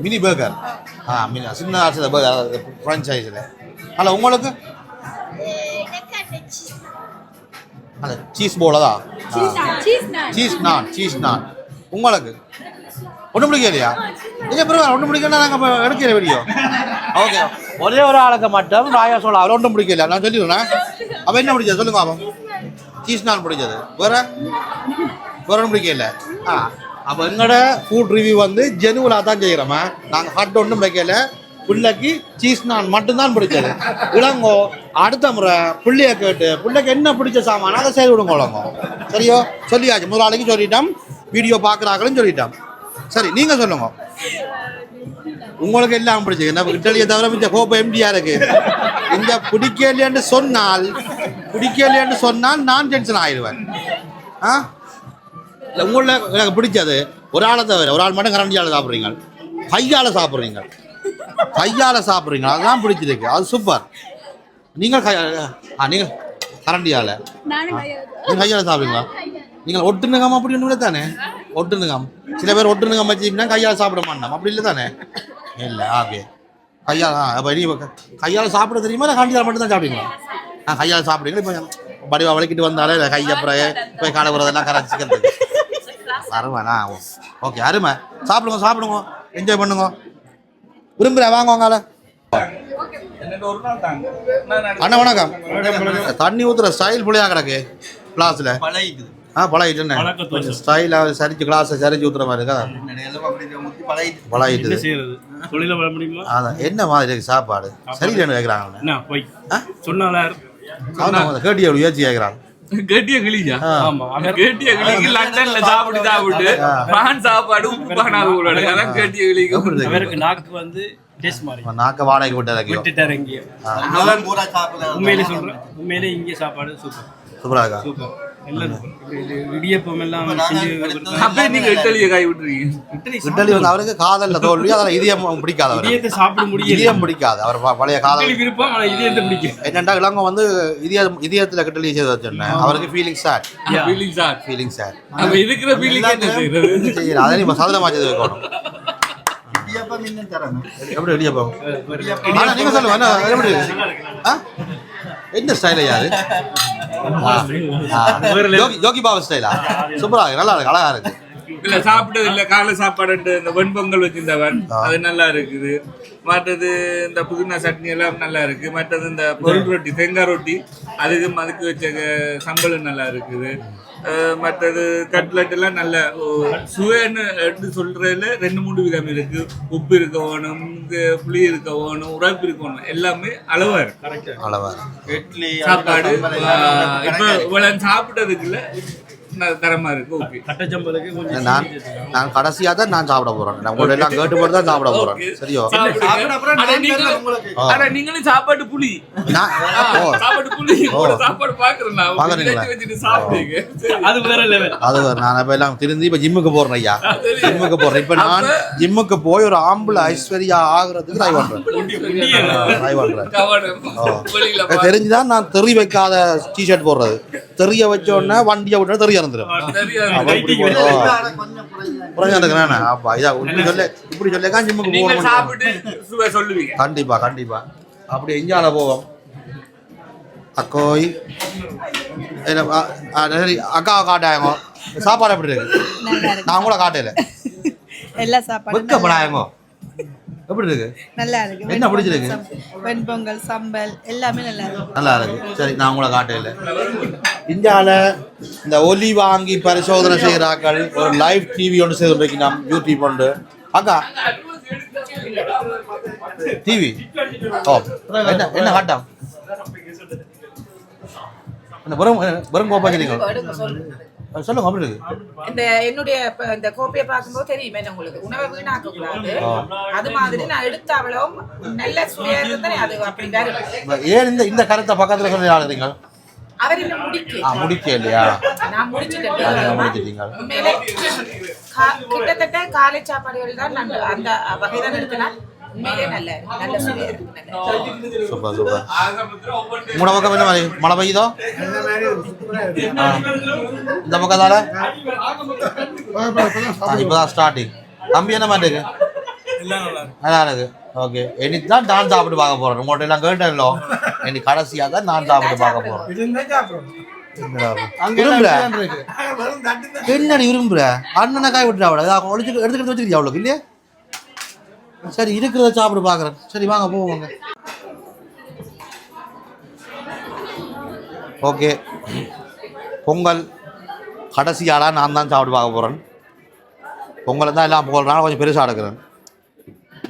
Mini burger. சின்ன ஃப்ரெஞ்ச் சைஸில். அல்ல உங்களுக்கு சீஸ் போலதா? சீஸ் நான். உங்களுக்கு ஒன்றும் பிடிக்கலையா? நீங்கள் பிறகு ஒன்றும் பிடிக்கல. நாங்கள் எடுக்கிற வீடியோ. ஓகே, ஒரே ஒரு ஆளுக்கு மட்டும் ராயா சோளா அவரை ஒன்றும் பிடிக்கல. நான் சொல்லிடுறேன். அவன் என்ன பிடிச்சது சொல்லுங்க. அவன் சீஸ் நான் பிடிச்சது. வேற ஒன்றும் பிடிக்கல. அப்போ எங்களோட ஃபுட் ரிவ்யூ வந்து ஜெனுவலாக தான் செய்கிறோமா. நாங்கள் ஹட் ஒன்றும் வைக்கல. பிள்ளைக்கு சீஸ் நான் மட்டும்தான் பிடிச்சது. இளங்கோ அடுத்த முறை பிள்ளைய கேட்டு பிள்ளைக்கு என்ன பிடிச்ச சாமான அதை செய்து விடுங்க. இளங்கோ சரியோ? சொல்லியாச்சு. முதலாளிக்கு சொல்லிட்டோம். வீடியோ பார்க்குறாங்களும் சொல்லிட்டோம். சரி, நீங்கள் சொல்லுங்க. உங்களுக்கு எல்லாம் பிடிச்சது. என்ன இட்டலியை தவிர மிச்ச கோப்பை எம்டியா இருக்கு. இந்த பிடிக்கலைன்னு சொன்னால் நான் டென்ஷன் ஆயிடுவேன். இல்லை உங்களில் எனக்கு பிடிச்சது ஒரு ஆளை தவிர ஒரு ஆள் மட்டும் கரண்டியால் சாப்பிட்றீங்க. கையால் சாப்பிட்றீங்க. அதுதான் பிடிச்சிருக்கு. அது சூப்பர். நீங்கள் நீங்கள் கரண்டியால் நீங்கள் கையால் சாப்பிடுங்களா? நீங்கள் ஒட்டுனுங்காம அப்படி ஒன்று தானே? ஒட்டுனுங்காம் சில பேர் ஒட்டுனுங்காம வச்சுக்கிட்டா கையால் சாப்பிட மாட்டோம். அப்படி இல்லை தானே? இல்லை. ஓகே, கையால். அப்போ நீ கையால் சாப்பிட தெரியுமா? இல்லை கரண்டியால் மட்டும் தான் சாப்பிடுங்களா? கையால் சாப்பிடுங்க. இப்போ படிவா வலிக்கிட்டு வந்தாலே கையப்புறம் போய் காலை உறதெல்லாம் கரைச்சிக்கிறது அருமைண்ணா. ஓகே, அருமை. சாப்பிடுங்க. என்ஜாய் பண்ணுங்க. விரும்புகிறேன். வாங்க வாங்கால. அண்ணா வணக்கம். தண்ணி ஊற்றுற ஸ்டைல் புள்ளையா கிடக்கு கிளாஸில். பழகிட்டு ஸ்டைலாக சரிச்சு கிளாஸை சரிச்சு ஊற்றுற மாதிரி இருக்கா? பழகிட்டு. அதான் என்ன மாதிரி இருக்கு சாப்பாடு? சரியில்லைன்னு கேட்குறாங்க. கேட்டிய முயற்சி கேட்குறாங்க. கேட்டிய கிளியா? ஆமா, கேட்டிய கிளிக்கு லண்டன்ல சாப்பிட்டு பிரான்ஸ் சாப்பாடு அதான் கேட்டிய கிளிக்கு. அவருக்கு நாக்கு வந்து நாக்க வாடகைக்கு விட்டுட்டாரு. உண்மையிலே சொல்றேன். உண்மையிலே இங்கே சாப்பாடு சூப்பரா இருக்கா? சூப்பர். இடியப்பம் எல்லாம் இட்டலியை காய் விட்டுருக்கீங்க. இட்டலி வந்து அவருக்கு காதல்ல தோல்வி. அதெல்லாம் இதயம் பிடிக்காது. அவர் சாப்பிட முடியும். இதயம் பிடிக்காது. அவர் பழைய காதல் விருப்பம். இதயத்தை பிடிக்கும். என்னண்டா இளங்க வந்து இதயத்துல கிட்டலி செய்து வச்சோன்னே அவருக்கு ஃபீலிங் சாட். இருக்கிற ஃபீலிங் அதை நீ சதுரமா செய்து வைக்கணும். எப்படி இடியப்பம்? நீங்க சொல்லுங்க. என்ன ஸ்டைல் யாரு? யோகி பாபா ஸ்டைலா? சூப்பரா இருக்கு. நல்லா இருக்கு. அழகா இருக்கு. இல்ல சாப்பிட்டது இல்ல. காலை சாப்பாடு இந்த வெண்பொங்கல் வச்சிருந்தவன் அது நல்லா இருக்குது. மற்றது இந்த புதினா சட்னி எல்லாம் நல்லா இருக்கு. மற்றது இந்த பொருள் ரொட்டி தேங்காய் ரொட்டி அதுக்கு வச்ச சம்பளம் நல்லா இருக்குது. மற்றது கட்லெட் எல்லாம் நல்ல சுவைன்னு எடுத்து சொல்றதுல 2-3 விதம் இருக்கு. உப்பு இருக்க வேணும், புளி இருக்க வேணும், உரைப்பு இருக்க வேணும். எல்லாமே அளவா இருக்கு. அளவா இட்லி சாப்பாடு இப்ப இவ்வளவு சாப்பிட்டதுக்குள்ள தரமா இருக்கு. ஓகே. கட்டச்சம்பலுக்கு கொஞ்சம் நான் கடைசியா தான் நான் சாப்பிட போறேன். நான் உங்களோட எல்லாம் கேட்டு போட்டு தான் சாப்பிட போறேன். சரியோ? அட நீங்களும் சாப்பாடு புலி. சாப்பாடு புலி. சாப்பாடு பாக்குறேன் நான். வச்சிட்டு சாப்பிடுங்க. அது வேற லெவல். அது நான் இப்ப எல்லாம் திருந்தி இப்ப ஜிம்முக்கு போறேன் ஐயா. ஜிம்முக்கு போறேன். இப்ப நான் ஜிம்முக்கு போய் ஒரு ஆம்பளை ஐஸ்வர்யா ஆகுறதுக்கு ட்ரை பண்றேன். தெரிஞ்சுதான் நான் தெரி வைக்காத டிஷர்ட் போடுறது. தெரிய வச்ச உடனே வண்டியை விட்டு தெரிய இருந்துடும். இப்படி சொல்லிக்கா ஜிம்முக்கு போகணும். கண்டிப்பா கண்டிப்பா அப்படி எஞ்சால போவோம். அக்கோய் அக்கா காட்டாயங்கோ சாப்பாடு எப்படி இருக்கு? நான் கூட காட்டையில எல்லா சாப்பாடும் வெக்கப்படாயங்கோ எப்படி இருக்கு? நல்லா இருக்கு. என்ன பிடிச்சிருக்கு? வெண்பொங்கல், சம்பல் எல்லாமே நல்லா இருக்கு. நல்லா இருக்கு. சரி நான் உங்களை காட்டையில இந்தியாவில் இந்த ஒலி வாங்கி பரிசோதனை செய்கிறார்கள். ஒரு லைவ் டிவி ஒன்று செய்து வைக்கணும். யூடியூப் ஒன்று அக்கா டிவி. ஓ என்ன என்ன காட்டம் என்ன வெறும் வெறும் கோப்பா சொல்லுங்க. சொல்லுங்க அப்படி இருக்கு. இந்த என்னுடைய இந்த கோப்பையை பார்க்கும்போது தெரியுமே உங்களுக்கு உணவை வீணாக்க கூடாது. அது மாதிரி நான் எடுத்த அவ்வளவும் நல்ல சுவையா இருந்தானே அது அப்படி வேற. ஏன் இந்த கருத்தை பக்கத்துல சொல்லி ஆளுறீங்க? அவர் என்ன முடிக்க இல்லையா? நான் முடிச்சுட்டேன். உண்மையிலே கிட்டத்தட்ட காலை சாப்பாடுகள் தான் நான் அந்த வகை தான் எடுத்தேன். உண்மையிலே நல்ல சுவையா இருக்கு. Super super. உங்களோட பக்கம் என்ன மாதிரி மழை பெய்யுதோ? இந்த பக்கத்தால இப்பதான் ஸ்டார்டிங். தம்பி என்ன மாதிரி இருக்கு? நல்லா இருக்கு. ஓகே இன்னைக்கு தான் நான் சாப்பிட்டு பார்க்க போறேன். உங்கள்கிட்ட எல்லாம் கேட்டேன்லோ இன்னைக்கு கடைசியா தான் நான் சாப்பிட்டு பார்க்க போறேன். என்னடி விரும்புற? அண்ணனை காய் விட்டுறா அவ்வளோ எடுத்துக்கிட்டு வச்சுக்கிறியா அவ்வளோக்கு இல்லையா? சரி இருக்கிறத சாப்பிட்டு பார்க்குறேன். சரி வாங்க போவாங்க. ஓகே பொங்கல் கடைசியாலாம் நான் தான் சாப்பிட்டு பார்க்க போகிறேன். பொங்கலை தான் எல்லாம் போடுறதுனால கொஞ்சம் பெருசாக எடுக்கிறேன்.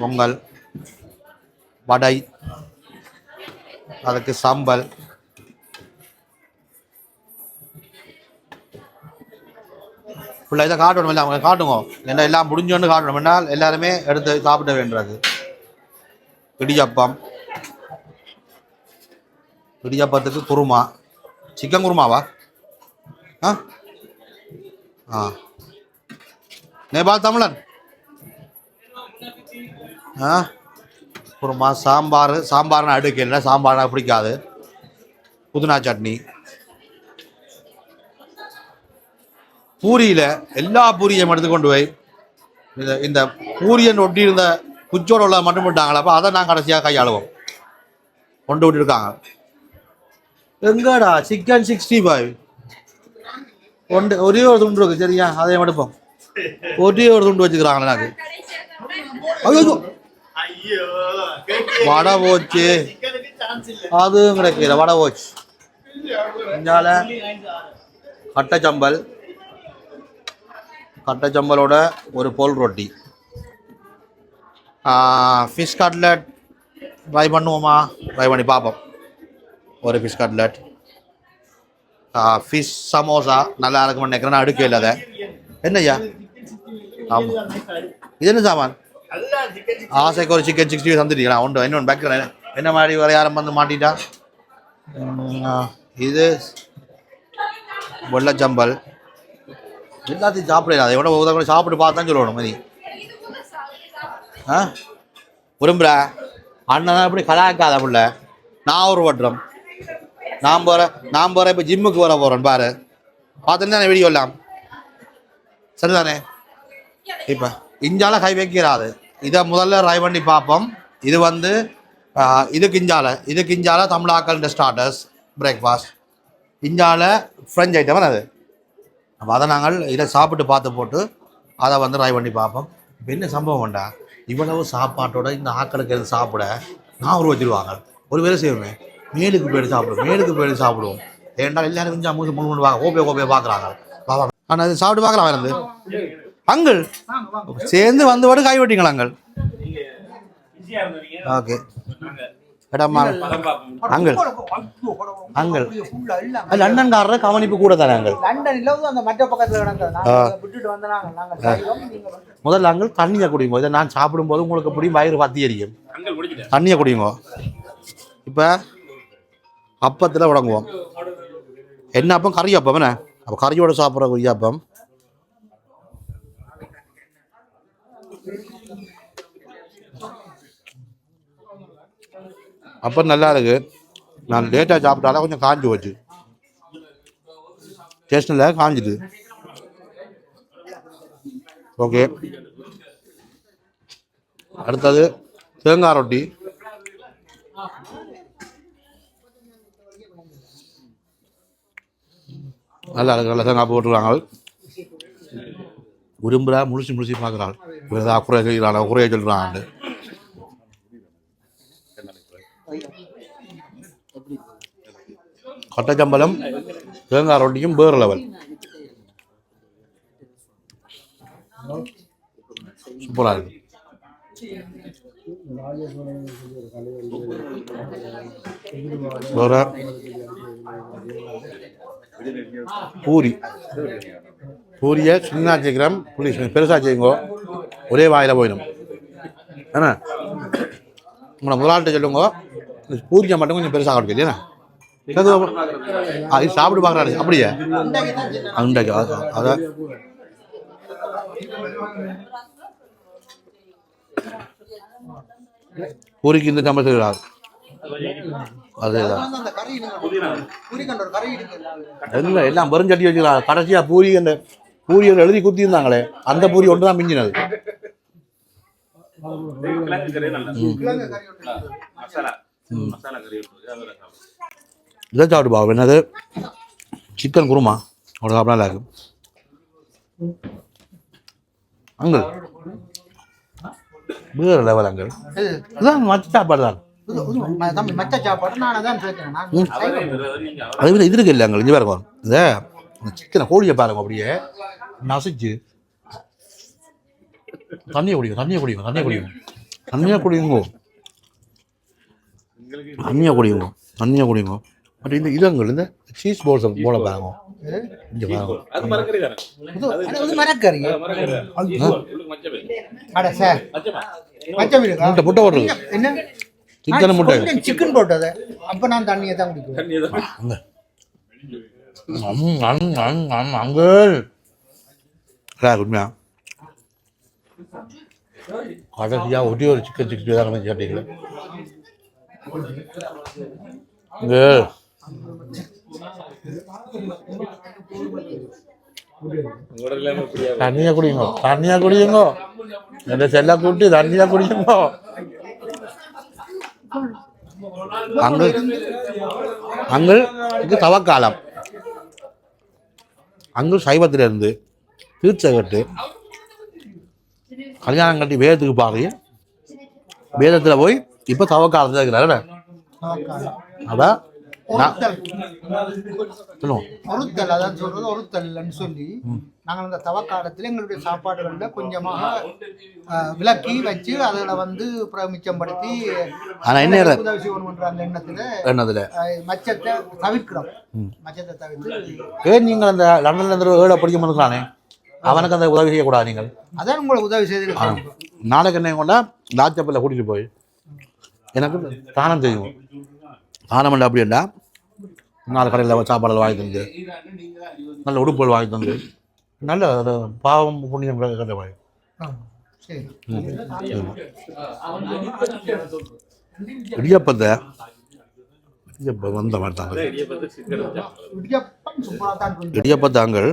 பொங்கல் வடை அதுக்கு சம்பல் ஃபுல்லாக இதை காட்டணும். இல்லை அவங்க காட்டுங்க என்ன எல்லாம் முடிஞ்சோன்னு காட்டணும். என்னால் எல்லாருமே எடுத்து சாப்பிட வேண்டியது. இடியப்பம் இடியப்பத்துக்கு குருமா சிக்கன் குருமாவா? நேபாள் தமிழன் குருமா சாம்பார்னா அடுக்கல சாம்பார்னா பிடிக்காது. புதினா சட்னி பூரியில் எல்லா பூரியும் எடுத்து கொண்டு போய் இந்த பூரியன் ஒட்டி இருந்த குச்சோட உள்ள மட்டும் விட்டாங்களா? அப்போ அதை நான் கடைசியாக கையாளுவோம். கொண்டு விட்டுருக்காங்க. எங்கடா சிக்கன் 65 ஒரே ஒரு துண்டு இருக்கு. சரியா அதையும் எடுப்போம். ஒரே ஒரு துண்டு வச்சுக்கிறாங்களே எனக்கு. ஐயோ வடை போச்சு. அதுவும் கிடைக்கல. வடை போச்சு. இந்தால கட்டச்சம்பலோட ஒரு போல் ரொட்டி. ஃபிஷ் கட்லெட் ட்ரை பண்ணுவோமா? ட்ரை பண்ணி பார்ப்போம். ஒரு ஃபிஷ் கட்லெட் ஃபிஷ் சமோசா நல்லா இருக்கும்னு நினைக்கிறேன். அடுக்க இல்லாத என்னய்யா? ஆமாம் இது என்ன சாமான்? ஆசைக்கு ஒரு சிக்கன் 60 தந்துட்டீங்களா? உண்டு இன்னொன்று பேக்கிறேன். என்ன மாதிரி வேறு யாரும் வந்து மாட்டிட்டா? இது வெள்ளச்சம்பல் எல்லாத்தையும் சாப்பிடலாம். அதை விட கூட சாப்பிட்டு பார்த்தான் சொல்லணும். மாதிரி விரும்புகிற அண்ணன் இப்படி கலாய்க்காத புள்ள. நான் ஒரு வட்டம் நான் போகிறேன் இப்போ ஜிம்முக்கு வர போகிறேன் பாரு. பார்த்துன்னு தானே வீடியோ எல்லாம் சரிதானே? இப்போ இஞ்சால கை வைக்கிறாது. இதை முதல்ல ட்ரை பண்ணி பார்ப்போம். இது வந்து இதுக்கு இஞ்சால தமிழாக்கள் ஸ்டார்டர்ஸ் பிரேக்ஃபாஸ்ட். இஞ்சால ஃப்ரெஞ்ச் ஐட்டம் அது. அப்போ அதை நாங்கள் இதை சாப்பிட்டு பார்த்து போட்டு அதை வந்து ட்ரை பண்ணி பார்ப்போம். இப்போ என்ன சம்பவம் வேண்டா இவ்வளவு சாப்பாட்டோட இந்த ஆக்களுக்கு எது சாப்பிட நான் ஒரு வச்சுருவாங்க. ஒரு வேலை செய்வோமே மேலுக்கு போய்ட்டு சாப்பிடுவோம். ஏன்டா எல்லாரும் கொஞ்சம் மூணு மூணு கோப்பையை பார்க்குறாங்க. பாபா ஆனால் அது சாப்பிட்டு பார்க்கலாம். இருந்து அங்கள் சேர்ந்து வந்து கை வெட்டிங்களா அங்கள்? ஓகே இடமா அங்கள் அங்கள் லண்டன்காரர் கவனிப்பு கூட தானே அங்கள் லண்டன்ல அந்த மற்ற பக்கத்துல கிடந்தது நாங்க விட்டுட்டு வந்தாங்க நாங்க முதல்ல அங்கள் தண்ணியை குடிங்க. இதை நான் சாப்பிடும்போது உங்களுக்கு எப்படி வயிறு பத்தி எரியும். தண்ணியை குடிங்க. இப்போ அப்பத்தில் உடங்குவோம். என்ன அப்பம்? கறி அப்பம். என்ன அப்போ கறியோட சாப்பிட்ற கொய்யாப்பம். அப்போ நல்லா இருக்கு. நான் லேட்டாக சாப்பிட்டாலும் கொஞ்சம் காஞ்சி வச்சு ஸ்டேஷனில் காஞ்சிது. ஓகே, அடுத்தது தேங்காய் ரொட்டி. நல்லா இருக்கு. நல்லா தேங்காய் போட்டுருக்காங்க. விரும்புகிறா முடிச்சு பார்க்குறாள். ஏதாவது குறைய செய்கிறாள், குறைய சொல்கிறாங்க. கட்டச்சம்பளம் தேங்காய் ரொட்டியும் வேறு லெவல். சூப்பராக இருக்கு. வேற பூரியை சின்ன சீக்கிரம் பெருசாக செய்யுங்கோ. ஒரே வாயில் போயிடும். ஏன்னா உங்களை முதலாளிட்ட சொல்லுங்க, பூரியை மட்டும் கொஞ்சம் பெருசாக இருக்கு இல்லையா? இது சாப்பிட்டு பார்க்குறாரு. அப்படியே அண்டாக்கி அதான் பூரிக்கு இந்த சம்பளம் செய்கிறார். அதேதான் இல்லை, எல்லாம் பெருஞ்சட்டி வச்சுக்கிறாங்க. கடைசியாக பூரியை எழுதி குத்திருந்தாங்களே, அந்த பூரி ஒன்று தான் மிஞ்சினது. இதை சாப்பிட்டு பாவம். என்னது? சிக்கன் குருமா. அவ்வளோ சாப்பிடலாம் நல்லா இருக்கும். அங்கள் வேறு லெவல். அங்கள் இதுதான் மச்ச சாப்பாடு தான். மச்ச சாப்பாடு நான் தான் பேசுறேன். அதே மாதிரி இது இருக்கு இல்லை அங்கே இங்கே பாருங்க. இந்த சிக்கனை கோழியை பாருங்க, அப்படியே நசிச்சு தண்ணியை குடிக்கும். பட் இந்த இதங்கள் இந்த சீஸ் போல்ஸ் போல பாருங்க. இங்கே பாருங்க. முட்டை போட்டுருக்கு. சிக்கன் முட்டை சிக்கன் போட்டது. அப்போ நான் தண்ணியை தான் குடிக்குவேன். உண்மையா கடைசியா ஒட்டி ஒரு சிக்கன் 60 தான் கேட்டீங்களா? தண்ணியா குடியுங்க. என் செல்ல கூட்டி தண்ணியா குடியுங்க. அங்கு இது தவக்காலம். அங்கு சைவத்திலிருந்து தீர்ச்சை கட்டு கல்யாணம் கட்டி வேதத்துக்கு பாரு. வேதத்தில் போய் இப்போ தவக்காலத்தில் இருக்கிறாரு. அதான் ஒருத்தல், அதான் சொல்றது ஒருத்தல்னு சொல்லி நாங்கள் அந்த தவக்காலத்தில் எங்களுடைய சாப்பாடுகளில் கொஞ்சமாக விளக்கி வச்சு அதில் வந்து மிச்சப்படுத்தி உதவி செய்யணும்ன்ற அந்த எண்ணத்தில் மச்சத்தை தவிர்க்கிறோம். மச்சத்தை தவிர்த்து ஏன் நீங்கள் அந்த லண்டன்ல இருந்து ஏழை படிக்க முடியுறானே, அவனுக்கு அந்த உதவி செய்யக்கூடாது. நீங்கள் அதான் உங்களுக்கு உதவி செய்து நாளைக்கு என்ன கொண்டா லாச்சப்பில் கூட்டிகிட்டு போய் எனக்கு தானம் செய்வோம். தானம் இல்லை அப்படின்னா 4 கடையில் சாப்பாடு வாங்கி தந்து, நல்ல உடுப்புகள் வாங்கி தந்து, நல்ல பாவம் புண்ணியம் கட்ட வாங்கி இடியப்பத்தை வந்த மாதிரி தாங்க. இடியப்பத்தாங்கள்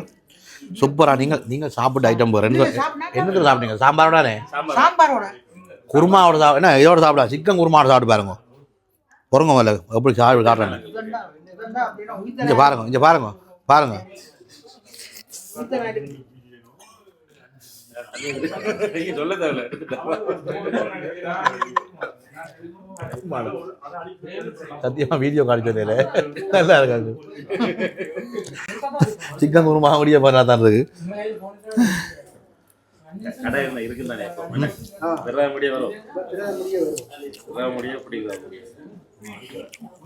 சூப்பரா. நீங்கள் சாப்பிட்ட ஐட்டம் என்னது சாப்பிட்டீங்க? சாம்பாரோடனே? சாம்பாரோட குருமாவோட என்ன இதோட சாப்பிடா? சிக்கன் குருமாவோட சாப்பிட்டு பாருங்க. பொறுங்க வரல எப்படி சாப்பிட்றேன். இங்கே பாருங்க. சத்தியமா வீடியோ காமிச்சது நல்லா இருக்காது. சிக்கன் குருமா முடிய பண்ணா தான் இருக்கு.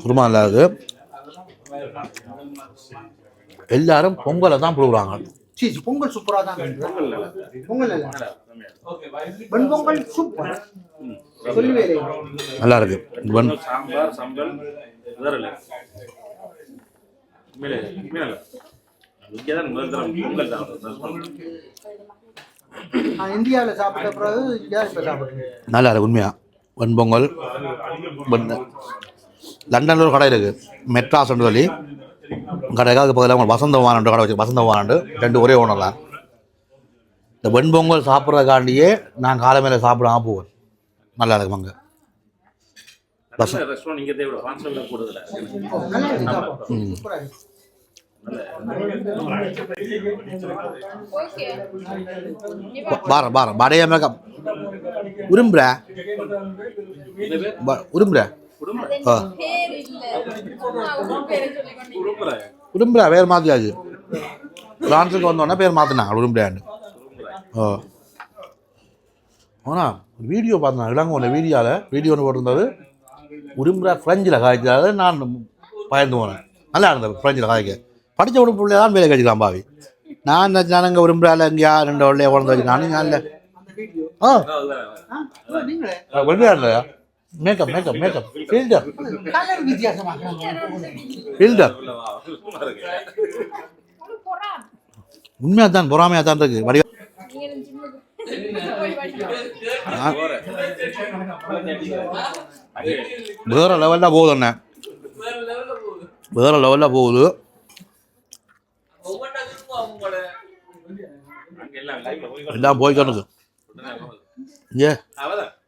குருமா நல்லா இருக்கு. எல்லாரும் பொங்கலை தான் புழுகுறாங்க. பொங்கல் சூப்பரா தான் இருக்கு. பொங்கல் இல்ல வெண்பொங்கல் சூப்பர் சொல்லவே நல்லா இருக்கு. சாம்பார் சம்பல் வேற இல்லை இங்கதான் முதல் தரம் பொங்கல் தான் இந்தியாவில் சாப்பிட்ட பிறகு இந்தியா இப்போ சாப்பிடுறேன். நல்லா இருக்கு உண்மையா. வெண்பொங்கல் லண்டனில் ஒரு கடை இருக்குது மெட்ராஸ்ன்னு சொல்லி கடைக்காக பக்கத்தில் வசந்தவானு கடை வச்சு வசந்தவானு 2 ஒரே ஓனர் தான். இந்த வெண்பொங்கல் சாப்பிட்றதுக்காண்டியே நான் காலை மேலே சாப்பிடாம போவேன். நல்லா இருக்கும் அங்கே ரெஸ்டாரண்ட் இங்கே தேவை ஃபான்ஸ்ல கூடுதல பாரம் பாரம் படைய மேக்கப் உரும்புற உரும்புற பேர் மாற்றியாச்சு. பிரான்ஸுக்கு வந்தோடனே பேர் மாற்றினாங்க உரும்புறான்னு. ஆனால் வீடியோ பார்த்தேன் இளங்கோன வீடியோ ஒன்று போட்டிருந்தது. உரும்புற ஃப்ரெஞ்சில் காய்ச்சாது நான் பயந்து போனேன். நல்லா இருந்தது ஃப்ரெஞ்சில் காய்க்க. படித்த உடம்பு பிள்ளைய தான் வேலை கழிக்கலாம் பாவி. நான் இந்த ஜனங்க விரும்புகிறால எங்கேயா 2 வெள்ளையை குழந்தை வச்சு நானும் நல்ல வெள்ளையா makeup makeup makeup filter filter உண்மையாக தான் பொறாமையாக தான் இருக்கு. வடிவ வேற லெவலில் போகுது அண்ணே, வேற லெவலில் போகுது. எல்லாம் போய்க்கணுது. ஏ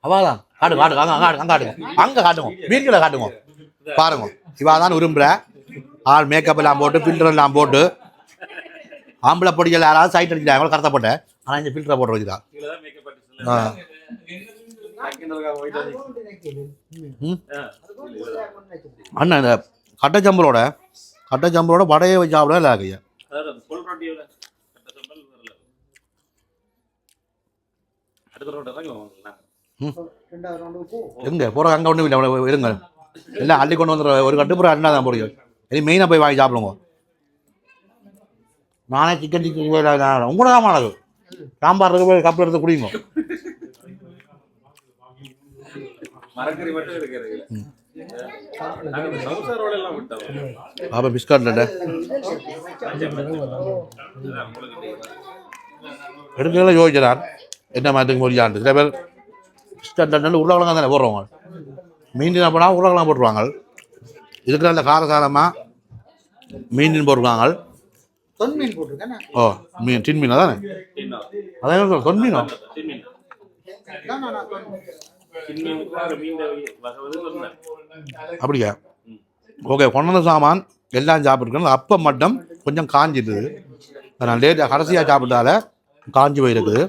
அவாதான் காட்டுங்க காட்டுங்க அங்கே காட்டுங்க அங்கே காட்டுங்க வீட்டில் காட்டுங்க பாருங்க. இவாதான் விரும்புகிற ஆள் மேக்கப் எல்லாம் போட்டு ஃபில்டர் எல்லாம் போட்டு ஆம்பளை பொடிகள் யாராவது சைட் அடிக்கிறாங்க கருத்தப்பட்டேன். ஆனால் இந்த ஃபில்டரை போட்டு வச்சுதான். அண்ணா இந்த கட்டச்சம்பளோட வடையை வச்சு சாப்பிட இல்லை ஐயா. எங்க போற அங்கே ஒன்றும் இல்லை இருங்க எல்லாம் அள்ளி கொண்டு வந்துடுற ஒரு கட்டுப்புறம் அண்ணா தான் போடுங்க. இனி மெயினாக போய் வாங்கி சாப்பிடுங்க. நானே சிக்கன் உங்களோட தான் மாணது சாம்பார் இருக்கு போய் கப்பில் எடுத்து குடிங்க. அப்போ பிஸ்கட் எடுக்கல யோசிச்சான் என்ன மாதிரி மொழியாண்டு. சில பேர் பிஸ்கட் உருளைக்கிழங்கு தானே போடுறவங்க. மீன் போனால் உருளைக்கிழங்கு போட்டுருவாங்க. இதுக்கு நல்ல காரசாரமாக மீன் போட்டுருவாங்க. ஓ மீன் டின் மீனா தானே அதான் தொன் மீனோ அப்படியா? ஓகே கொண்டு வந்த சாமான் எல்லாம் சாப்பிட்டுருக்கணும். அப்போ மட்டும் கொஞ்சம் காஞ்சிடுது. நான் லேட்டாக கடைசியாக சாப்பிட்டால காஞ்சி போயிருக்குது.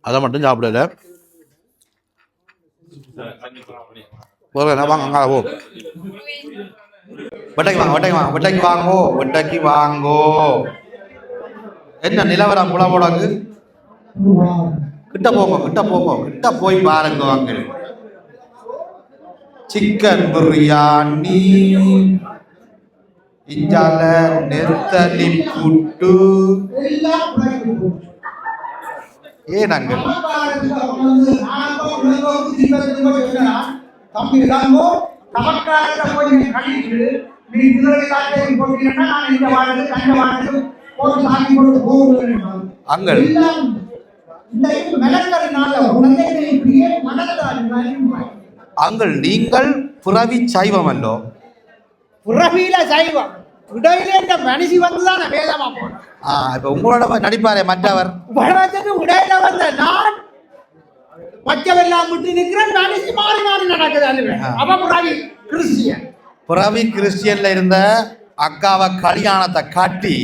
அதை மட்டும் சாப்பிடல. வாங்க அங்கே போ வெட்டைக்கு வாங்கோ. என்ன நிலவரம் புலவோடாக்கு கிட்ட போய் பாருங்க. வாங்க சிக்கன் பிரியாணி இஞ்சால நெத்தலி புட்டு நாங்கள் அங்கள் நீங்கள் புறவி சைவம் அல்லோ? புறவியில சைவம் உடையில இந்த மனுஷி வந்துதான் வேதமா போன. இப்ப உங்களோட நடிப்பாரே மற்றவர் உடையில வந்த நான் பச்சவெல்லாம் விட்டு நிற்கிறேன். மனுஷி மாறி மாறி நடக்குது. அவ புறவி கிறிஸ்டியன்ல இருந்த அக்காவை கல்யாணத்தை காட்டி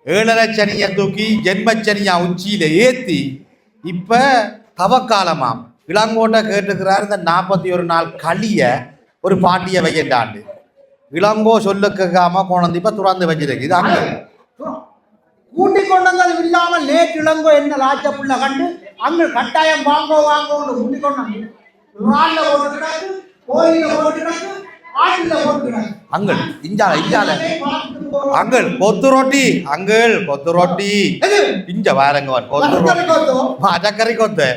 7.5 சனியை தூக்கி ஜென்மச்சனியா உச்சியில ஏத்தி இப்ப தவக்காலமாம் இளங்கோட்டை கேட்டுக்கிறார். இந்த 41 நாள் களிய ஒரு பாட்டிய வைக்கின்றாண்டு இளங்கோ சொல்லுக்காம கொண்டு இப்ப துறந்து வச்சிருக்கு. இது அங்க கூட்டிக் கொண்டது இல்லாமல் நேற்று இளங்கோ என்ன லாச்ச புள்ள கண்டு அங்க கட்டாயம் வாங்கோன்னு முன்னிக்கொண்டு ரால்ல போட்டுக்கிறாரு, கோயில போட்டுக்கிறாரு, ஆட்டில போட்டுக்கிறாரு. அங்கள் இஞ்சால அங்கள் கொத்து ரொட்டி இஞ்ச வாரங்க மரக்கறி கொத்து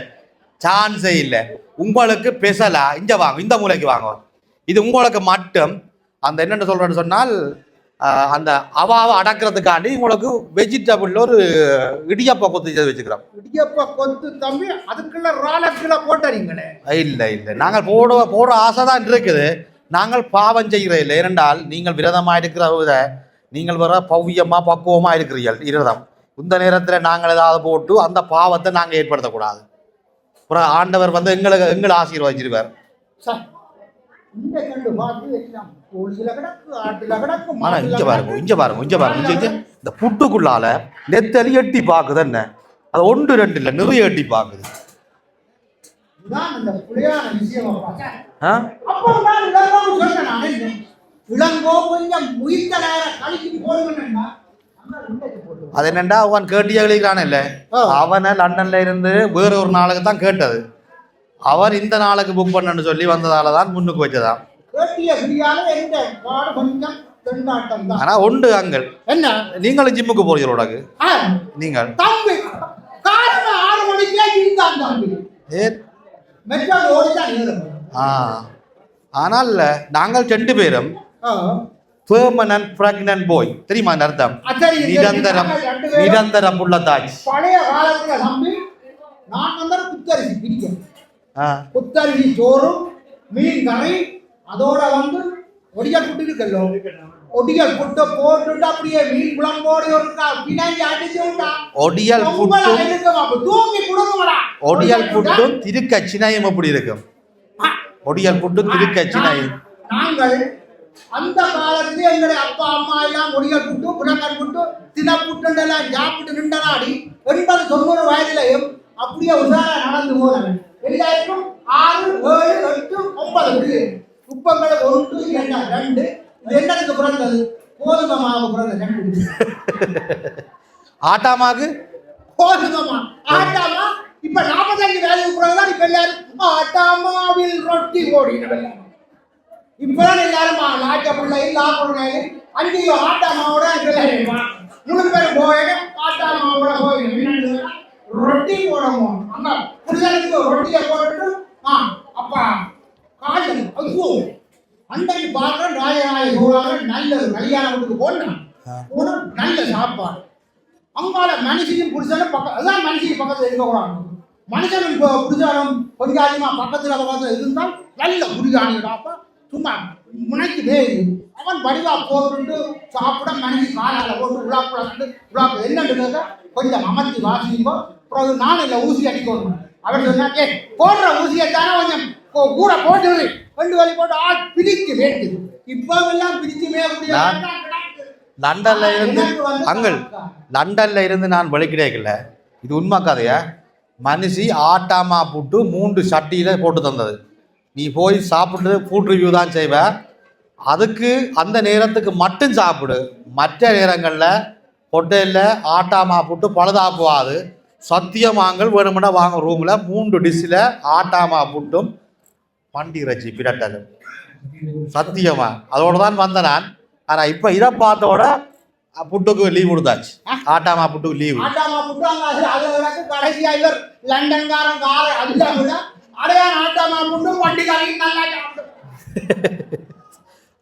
சான்ஸே இல்லை. உங்களுக்கு பெசலா இஞ்ச வாங்க, இந்த மூலைக்கு வாங்க. இது உங்களுக்கு மட்டும் அந்த என்னென்ன சொல்றேன்னு சொன்னால் அந்த அவாவை அடக்கிறதுக்காண்டி உங்களுக்கு வெஜிடபிள் ஒரு இடியப்பா கொத்து வச்சுக்கிறோம். இடியப்பா கொத்து தம்பி அதுக்குள்ள ராலக்குள்ள போட்டறீங்களே? இல்லை நாங்கள் போடுற ஆசை தான் இருக்குது. நாங்கள் பாவம் செய்கிறோம் இல்லை. ஏனென்றால் நீங்கள் விரதமாக இருக்கிறத நீங்கள் வர பவ்யமாக பக்குவமாக இருக்கிறீர்கள் விரதம். இந்த நேரத்தில் நாங்கள் ஏதாவது போட்டு அந்த பாவத்தை நாங்கள் ஏற்படுத்தக்கூடாது. அப்புறம் ஆண்டவர் வந்து எங்களை ஆசீர்வதிச்சிருவார். இந்த கண்டு பார்த்து கோழியில கிடக்கு, ஆட்டுல கிடக்கு. ஆனா இங்க பாருங்க இந்த புட்டுக்குள்ளால நெத்தலி எட்டி பாக்குது. என்ன அது 1 2 இல்ல, நிறைய எட்டி பாக்குது. அது என்னண்டா அவன் கேட்டியா எழுதிக்கிறான் இல்ல, அவனை லண்டன்ல இருந்து வேற ஒரு நாளுக்கு தான் கேட்டது. அவர் இந்த நாளுக்கு புக் பண்ணு சொல்லி வந்ததால தான் முன்னுக்கு வச்சதான். ஆனா உண்டு அங்கள் என்ன நீங்களும் ஜிம்முக்கு போறீங்களோட நீங்கள் ஆனால் நாங்கள் 2 பேரும் பெர்மனன்ட் பிரெக்னன்ட் பாய். தெரியுமா அந்த அர்த்தம்? நிரந்தர புள்ளத்தாச்சு. பழைய காலத்துல தம்பி நான் வந்து குத்தரிசி பிடிக்கும், குத்தரிசி சோறும் மீன் கறி, அதோட வந்து ஒடியல் புட்டு இருக்கல்லோ, ஒடியல் புட்டை போட்டுட்டு அப்படியே மீன் குழம்போடு இருக்கா பின்னாடி அடிச்சு விட்டா ஒடியல் புட்டு தூங்கி கொடுங்கடா. ஒடியல் புட்டும் திருக்கச்சினாயும் எப்படி இருக்கும்? ஒடியல் புட்டும் திருக்கச்சினாயும் நாங்கள் அந்த காலத்துல எங்களுடைய அப்பா அம்மா எல்லாம் ஒடியல் புட்டு, புடங்கல் புட்டு, தினப்புட்டுலாம் சாப்பிட்டு நின்றனாடி 80 90 வயதிலையும் அப்படியே உசாரா நடந்து போறாங்க. எல்லாருக்கும் 6 7 8 9 முடியுது. குப்பங்களுக்கு 1 2 2 என்னதுக்கு பிறந்தது? கோதுமை மாவு பிறந்தது. 2 ஆட்டாமாக்கு கோதுமை ஆட்டாமா. இப்ப 45 வயதுக்கு பிறகுதான் இப்ப எல்லாரும் ஆட்டாமாவில் ரொட்டி ஓடினவங்க. இப்பதான் எல்லாரும் நாட்ட பிள்ளை லாபம் அங்கேயோ ஆட்டாமாவோட 3 பேர் போய் ஆட்டாமாவோட போய் ரொட்டி போடணும். அங்க புரிதலுக்கு ரொட்டியை போட்டுட்டு அப்பா காய்ச்சல் ஐயோ அன்றைக்கு பார்க்க ராஜராஜ சோழாக நல்ல கல்யாண வீட்டுக்கு போனான். நல்ல சாப்பாடு. அங்கால மனுஷனும் புருஷனும் பக்கம் அதான் மனுஷன் பக்கத்தில் இருக்கக்கூடாது. மனுஷனும் புருஷனும் கொஞ்சம் அதிகமாக பக்கத்தில் இருந்தால் நல்ல புரியாணிடாப்பா சும்மா முனைக்கு வேறு அவன் வடிவா போட்டு சாப்பிட மனைவி காலால் போட்டு உலாக்கு என்னன்னு கொஞ்சம் அமர்த்தி வாசிப்போ. அப்புறம் நான் இல்லை ஊசி அடிக்கணும். அவர் சொன்னா போடுற ஊசியைத்தானே கொஞ்சம் கூட போட்டு 2 வழி போட்டு பிடிக்க வேண்டியது. இப்பெல்லாம் பிடிக்குமே முடியாது. லண்டன்ல இருந்து நான் வெளிக்கிடக்கல. இது உண்மை கதையா? மனுஷி ஆட்டாமா புட்டு 3 சட்டியில போட்டு தந்தது. நீ போய் சாப்பிட்டு ஃபுட் ரிவ்யூ தான் செய்வ. அதுக்கு அந்த நேரத்துக்கு மட்டும் சாப்பிடு. மற்ற நேரங்களில் ஹோட்டலில் ஆட்டாமா புட்டு பழுதாக்குவாது. சத்தியமாங்கள் வேணுமெண்டா வாங்க ரூமில் 3 டிஷ்ஷில் ஆட்டாமா புட்டும் பண்டி இறைச்சி பிரட்டலும் சத்தியமா அதோட தான் வந்த நான். ஆனால் இப்போ இதை பார்த்தோட புட்டுக்கு லீவ் கொடுத்தாச்சு. ஆட்டாமா புட்டுக்கு லீவு. ஆட்டாமா புட்டு கடைசியா இவர் லண்டன்காரன் கார அதுதான் அடையாள ஆட்டாமா புட்டு வண்டிக்காரி நல்லா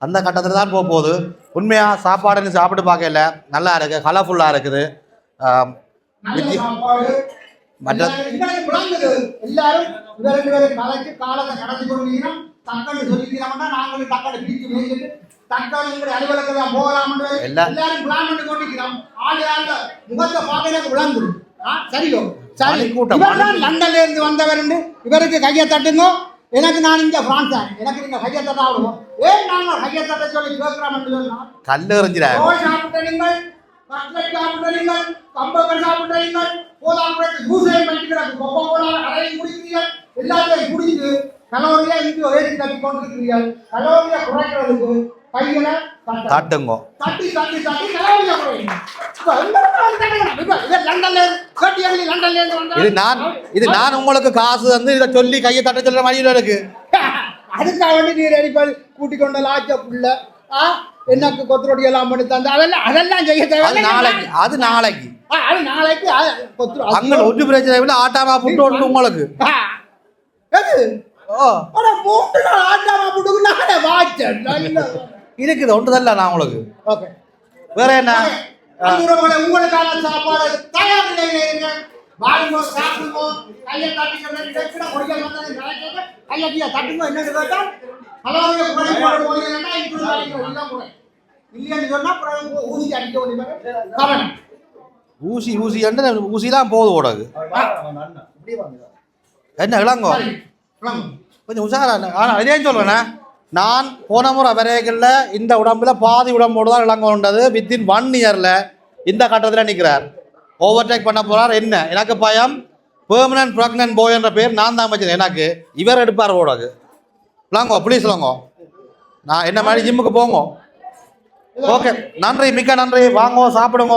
அந்த கட்டத்தில் தான் போகுது. உண்மையாக சாப்பாடுன்னு சாப்பிட்டு பார்க்கல, நல்லா இருக்குது, கலர்ஃபுல்லாக இருக்குது. மற்ற எல்லாரும் கலைச்சு காலத்தை கடந்து கொண்டீங்கன்னா தக்கன்னு சொல்லிக்கிறோம்னா நாங்களும் தக்கனை பிடிச்சு மேய்ச்சிட்டு தக்கனுங்கிற அலுவலகம் போகலாம்னு எல்லாரும் பிளான் பண்ணி கொண்டிருக்கிறோம். ஆளு முகத்தை பார்க்க விளங்குது. சரியோ சரி. லண்டன்ல இருந்து வந்தவர் இவருக்கு கையை தட்டுங்க. எனக்கு நான் இங்க பிரான்ஸ் எனக்கு நீங்க கையை தட்ட ஆடுவோம். ஏன் நாங்கள் கையை தட்ட சொல்லி கேட்கிறோம் சொன்னா கல்லு எறிஞ்சிடாங்க. சாப்பிட்டீங்கள், கட்லெட் சாப்பிட்டீங்கள், கம்பங்கள் சாப்பிட்டீங்கள், போதாக்குறதுக்கு ஜூஸையும் பண்ணிக்கிறாங்க, கொக்கோ கோலா அதையும் குடிக்கிறீர்கள், எல்லாத்தையும் குடிச்சு கலோரியா இங்கு ஏறி தட்டி கொண்டிருக்கிறீர்கள். கலோரியா குறைக்கிறதுக்கு கையில தாட்டுங்கோ தட்டி தட்டி தட்டி கலோரியா குறையும். இப்ப இது லண்டன்ல கேட்டியங்களி லண்டன்ல இருந்து வந்தா இது நான் உங்களுக்கு காசு வந்து இதை சொல்லி கையை தட்ட சொல்ற மாதிரி இருக்கு. அதுக்காக வேண்டி நீர் அடிப்பாரு கூட்டிக் கொண்ட லாச்ச புள்ள எனக்கு கொத்துரோடி எல்லாம் பண்ணி தந்த அதெல்லாம் செய்ய தேவை. அது நாளைக்கு அங்க ஒரு பிரச்சனை இல்லை. ஆட்டாமா புட்டு ஒன்று உங்களுக்கு இருக்குது ஒன்றுதல்ல நான் உங்களுக்கு வேற என்ன உங்களுக்கான சாப்பாடு தயார் நிலையில வாழுங்கோ சாப்பிடுங்கோ கையை தட்டிங்க கையை தட்டுங்க என்னன்னு கேட்டா கலோரிய குறைபாடு இல்லைன்னு சொன்னா ஊசி அடிக்க வேண்டிய ஊசி தான் போகுது ஓடகு என்ன இளங்கோ கொஞ்சம் உஷாரா. ஆனால் இதே சொல்றேண்ணே, நான் போன முறை வரைகளில் இந்த உடம்புல பாதி உடம்போடு தான் இளங்கோ உண்டது. வித்தின் 1 இயரில் இந்த கட்டத்தில் நிற்கிறார். ஓவர்டேக் பண்ண போறார். என்ன எனக்கு பயம், பெர்மனன்ட் ப்ரெக்னன்ட் பாய் என்ற பேர் நான் தான் வச்சேன். எனக்கு இவர் எடுப்பார் ஓடகு. இளங்கோ ப்ளீஸ் இளங்கோ, நான் என்ன மாதிரி ஜிம்முக்கு போங்க. ஓகே, நன்றி, மிக்க நன்றி. வாங்கோ, சாப்பிடுங்க.